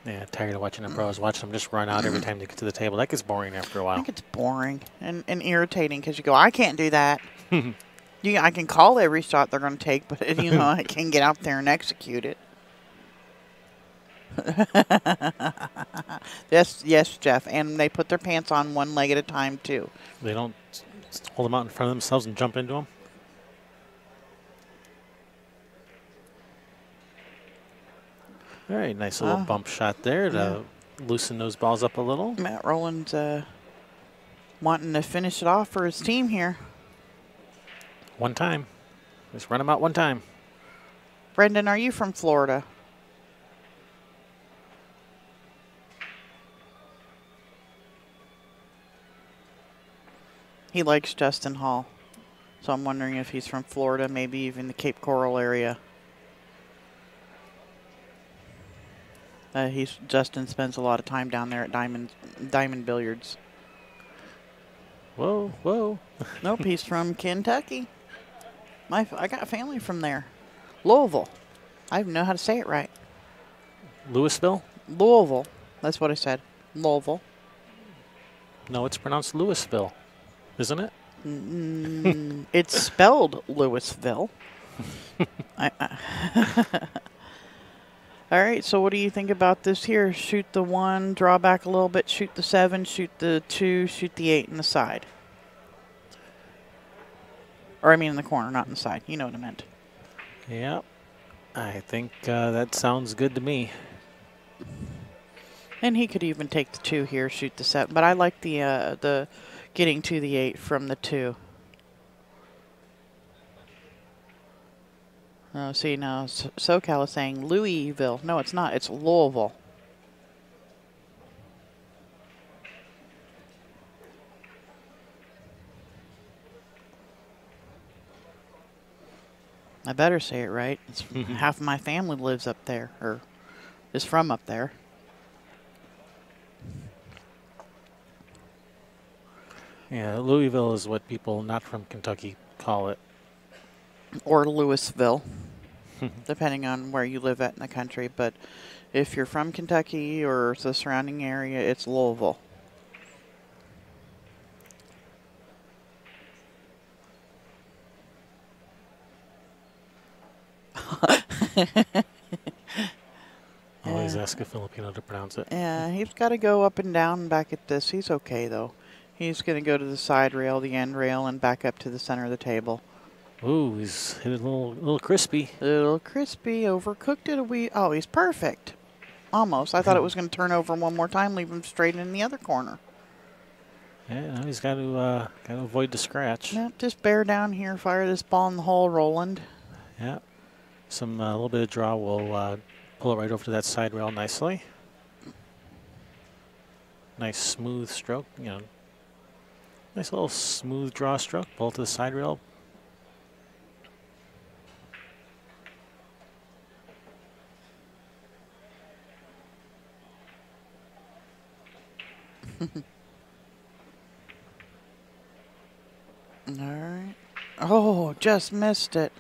Yeah, tired of watching the pros. Watching them just run out every time they get to the table. That gets boring after a while. I think it's boring and irritating, because you go, I can't do that. I can call every shot they're going to take, but I can't get out there and execute it. Yes, Jeff. And they put their pants on one leg at a time, too. They don't hold them out in front of themselves and jump into them. Very nice little bump shot there to loosen those balls up a little. Matt Rowland's wanting to finish it off for his team here. One time. Just run them out one time. Brendan, are you from Florida? He likes Justin Hall, so I'm wondering if he's from Florida, maybe even the Cape Coral area. Justin spends a lot of time down there at Diamond Billiards. Whoa, whoa. Nope, he's from Kentucky. I got family from there. Louisville. I even know how to say it right. Louisville? Louisville. That's what I said. Louisville. No, it's pronounced Louisville, isn't it? It's spelled Louisville. All right, so what do you think about this here? Shoot the 1, draw back a little bit, shoot the 7, shoot the 2, shoot the 8 in the side. Or I mean in the corner, not in the side. You know what I meant. Yeah, I think that sounds good to me. And he could even take the 2 here, shoot the 7. But I like the getting to the 8 from the 2. Oh, see, now SoCal is saying Louisville. No, it's not. It's Louisville. I better say it right. Half of my family lives up there, or is from up there. Yeah, Louisville is what people not from Kentucky call it. Or Louisville, depending on where you live at in the country. But if you're from Kentucky or the surrounding area, it's Louisville. Always ask a Filipino to pronounce it. Yeah, he's got to go up and down and back at this. He's okay, though. He's going to go to the side rail, the end rail, and back up to the center of the table. Ooh, he's hit it a little crispy. A little crispy, overcooked it. Oh, he's perfect. Almost. I thought it was going to turn over one more time, leave him straight in the other corner. Yeah, now he's got to avoid the scratch. Yeah, just bear down here, fire this ball in the hole, Roland. Yeah, a little bit of draw will pull it right over to that side rail nicely. Nice smooth stroke, nice little smooth draw stroke. Pull it to the side rail. All right. Oh, just missed it.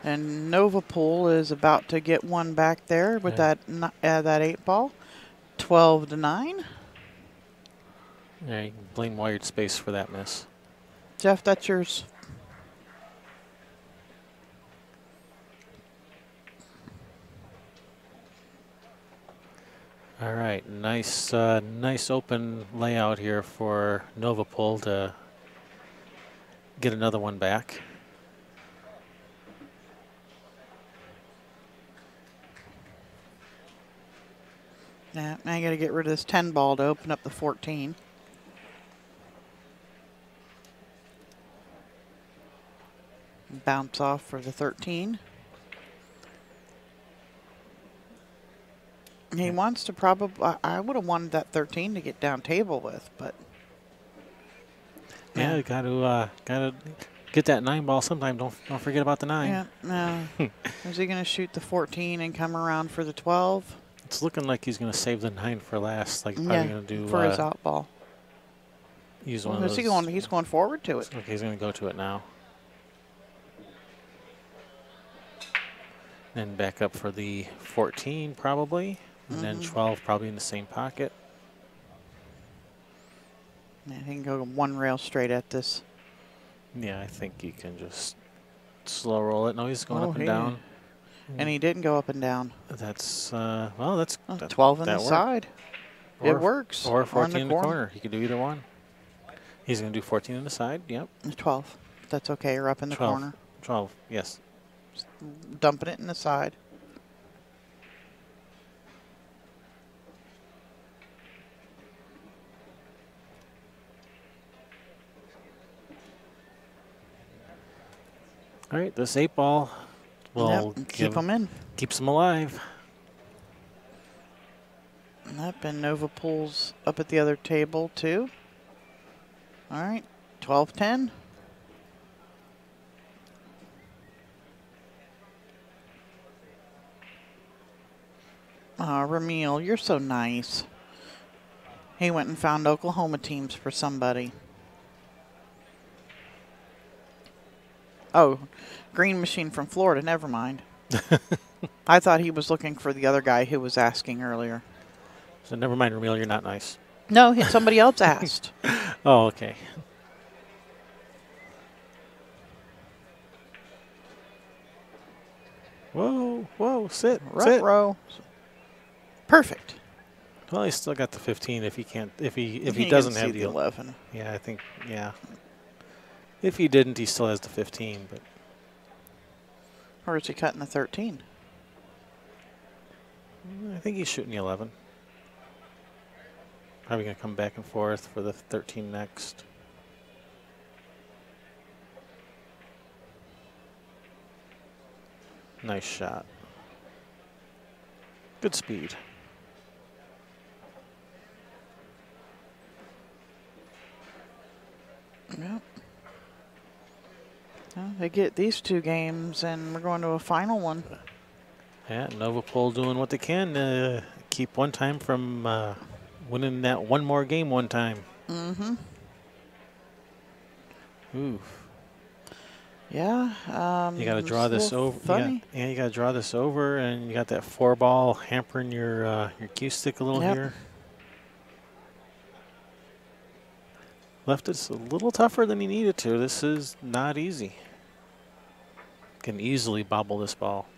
And NovaPool is about to get one back there with that 8 ball. 12-9. Yeah, you can blame wired space for that miss. Jeff, that's yours. All right, nice open layout here for NovaPool to get another one back. Yeah, now you got to get rid of this 10 ball to open up the 14. Bounce off for the 13. He wants to probably, I would have wanted that 13 to get down table with, but. Yeah, gotta get that 9 ball sometime. Don't forget about the 9. Yeah, no. Is he going to shoot the 14 and come around for the 12? It's looking like he's going to save the 9 for last. Like probably going to do for his out ball. Use one of those. He's going forward to it. Okay, he's going to go to it now. Then back up for the 14 probably, and then 12 probably in the same pocket. Yeah, he can go one rail straight at this. Yeah, I think he can just slow roll it. No, he's going up and down. And he didn't go up and down. That's, well, that's 12 on the side. It works. Or 14 in the corner. He could do either one. He's going to do 14 in the side, yep. 12. That's okay, or up in the 12. corner. 12, yes. Just dumping it in the side. All right, this 8 ball will keep them in. Keeps them alive. Yep, and NovaPool's up at the other table too. All right, 12-10. Ramil, you're so nice. He went and found Oklahoma teams for somebody. Oh, Green Machine from Florida. Never mind. I thought he was looking for the other guy who was asking earlier. So never mind, Ramil, you're not nice. No, somebody else asked. Oh, okay. Whoa, whoa, sit, sit. Row. Perfect. Well, he's still got the 15 if he can't, if he He doesn't can have see the 11. Yeah, I think, yeah. If he didn't, he still has the 15, but. Or is he cutting the 13? I think he's shooting the 11. Probably going to come back and forth for the 13 next. Nice shot. Good speed. Yep. Well, they get these 2 games, and we're going to a final one. Yeah, NovaPool doing what they can keep one time from winning that one more game one time. Mm-hmm. Oof. Yeah. You got to draw this over. Funny. You got to draw this over, and you got that 4-ball hampering your cue stick a little here. Left it a little tougher than he needed to. This is not easy. Can easily bobble this ball.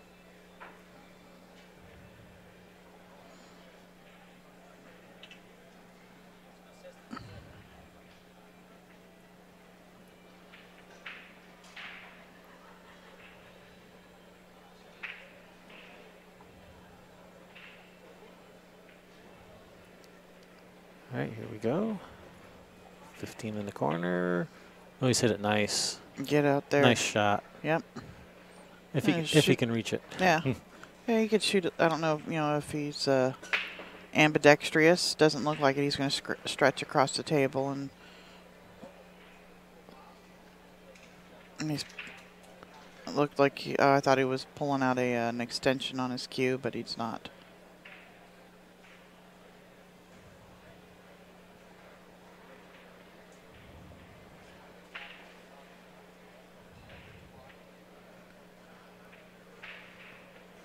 All right, here we go. 15 in the corner. Oh, he's hit it nice. Get out there. Nice shot. Yep. If he can reach it. Yeah. Yeah, he could shoot it. I don't know, if he's ambidextrous. Doesn't look like it. He's going to stretch across the table, and he's looked like I thought he was pulling out an extension on his cue, but he's not.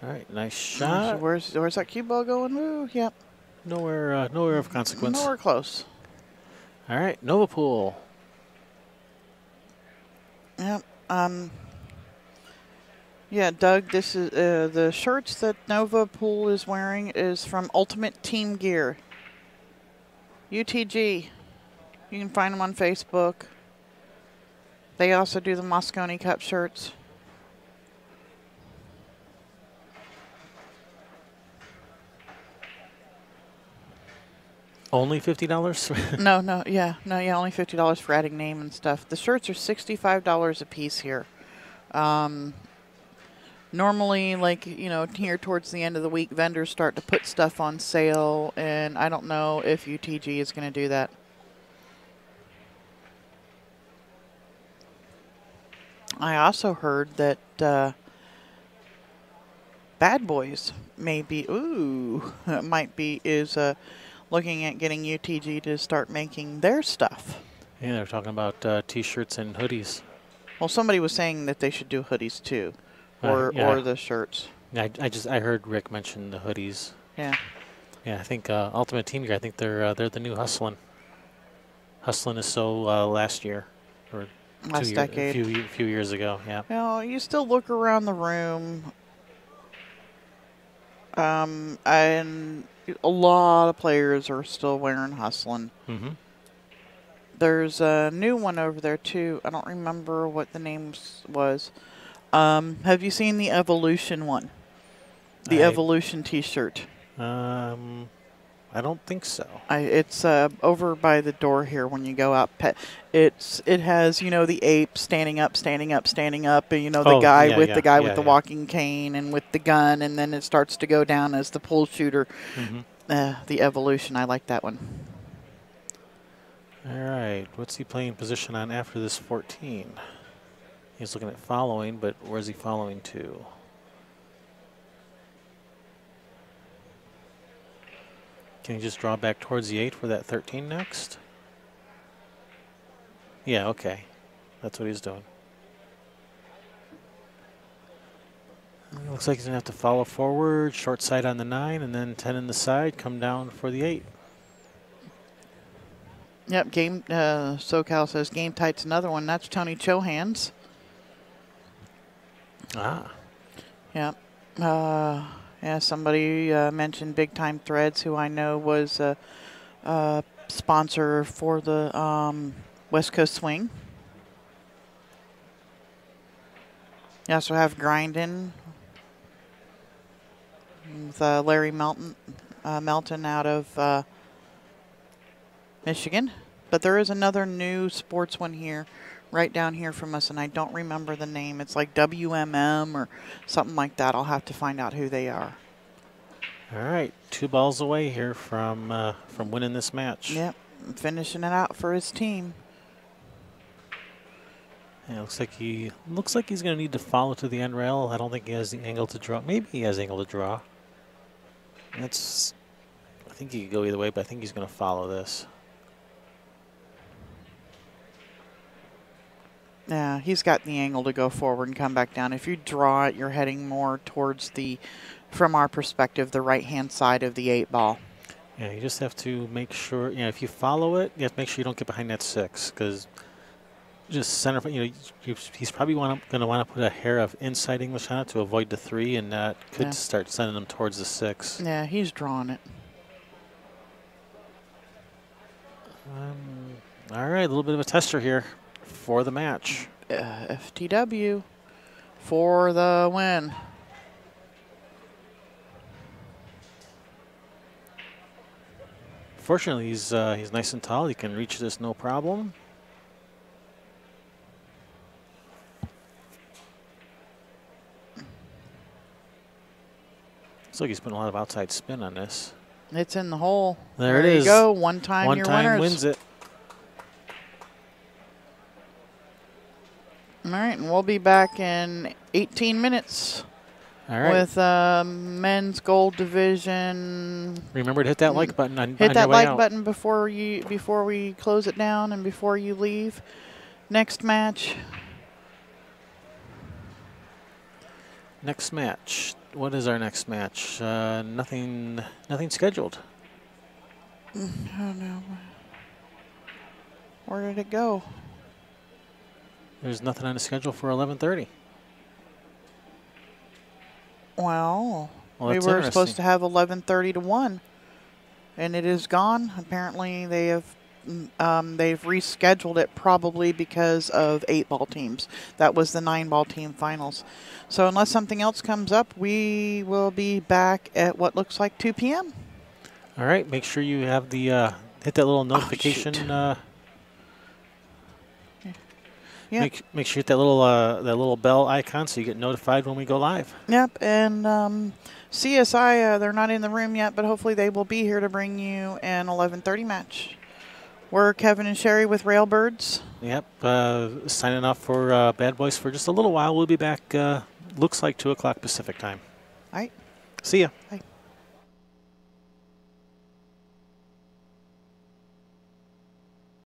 All right, nice shot. Where's that cue ball going? Ooh, yep. Nowhere of consequence. Nowhere close. All right, NovaPool. Yep. Yeah, Doug, this is the shirts that NovaPool is wearing is from Ultimate Team Gear. UTG. You can find them on Facebook. They also do the Moscone Cup shirts. Only $50? No, only $50 for adding name and stuff. The shirts are $65 a piece here. Normally, like, here towards the end of the week, vendors start to put stuff on sale, and I don't know if UTG is going to do that. I also heard that BadBoys is looking at getting UTG to start making their stuff. Yeah, they're talking about T-shirts and hoodies. Well, somebody was saying that they should do hoodies too, or the shirts. I heard Rick mention the hoodies. Yeah. Yeah, I think Ultimate Team Gear. I think they're the new Hustlin'. Hustlin' is so last year or last decade, a few years ago. Yeah. Well, you still look around the room, and a lot of players are still wearing Hustlin'. Mm-hmm. There's a new one over there too. I don't remember what the name was. Have you seen the Evolution one? The Evolution T-shirt. I don't think so. It's over by the door here when you go out. It has the ape standing up, and the guy with the walking cane and with the gun, and then it starts to go down as the pull shooter. Mm-hmm. The Evolution, I like that one. All right, what's he playing position on after this 14? He's looking at following, but where's he following to? Can he just draw back towards the 8 for that 13 next? Yeah, okay. That's what he's doing. Looks like he's going to have to follow forward, short side on the 9, and then 10 in the side, come down for the 8. Yep, SoCal says game tight's another one. That's Tony Chohan's. Ah. Yep. Yeah, somebody mentioned Big Time Threads, who I know was a sponsor for the West Coast Swing. You also have Grindin' with Larry Melton out of Michigan. But there is another new sports one here, right down here from us, and I don't remember the name. It's like WMM or something like that. I'll have to find out who they are. All right, 2 balls away here from winning this match. Yep, finishing it out for his team. Yeah, looks like he's going to need to follow to the end rail. I don't think he has the angle to draw. Maybe he has angle to draw. I think he could go either way, but I think he's going to follow this. Yeah, he's got the angle to go forward and come back down. If you draw it, you're heading more towards from our perspective, the right-hand side of the 8 ball. Yeah, you just have to make sure, if you follow it, you have to make sure you don't get behind that 6, because just center, he's probably going to want to put a hair of inside English on it to avoid the 3, and that could start sending him towards the 6. Yeah, he's drawing it. All right, a little bit of a tester here for the match. FTW for the win. Fortunately, he's nice and tall. He can reach this no problem. Looks like he's putting a lot of outside spin on this. It's in the hole. There it is. There you go. One time wins it. All right, and we'll be back in 18 minutes. All right. With men's gold division. Remember to hit that like button hit that like button before we close it down and before you leave. Next match. Next match. What is our next match? Nothing scheduled. I don't know. Where did it go? There's nothing on the schedule for 11:30. Well, we were supposed to have 11:30 to 1, and it is gone. Apparently, they've rescheduled it probably because of 8-ball teams. That was the 9-ball team finals. So unless something else comes up, we will be back at what looks like 2 p.m. All right. Make sure you have the hit that little notification. Yeah. Make sure you hit that little bell icon so you get notified when we go live. Yep, and CSI, they're not in the room yet, but hopefully they will be here to bring you an 11:30 match. We're Kevin and Sherry with Railbirds. Yep, signing off for Bad Boys for just a little while. We'll be back, looks like 2 o'clock Pacific time. All right. See ya. Bye.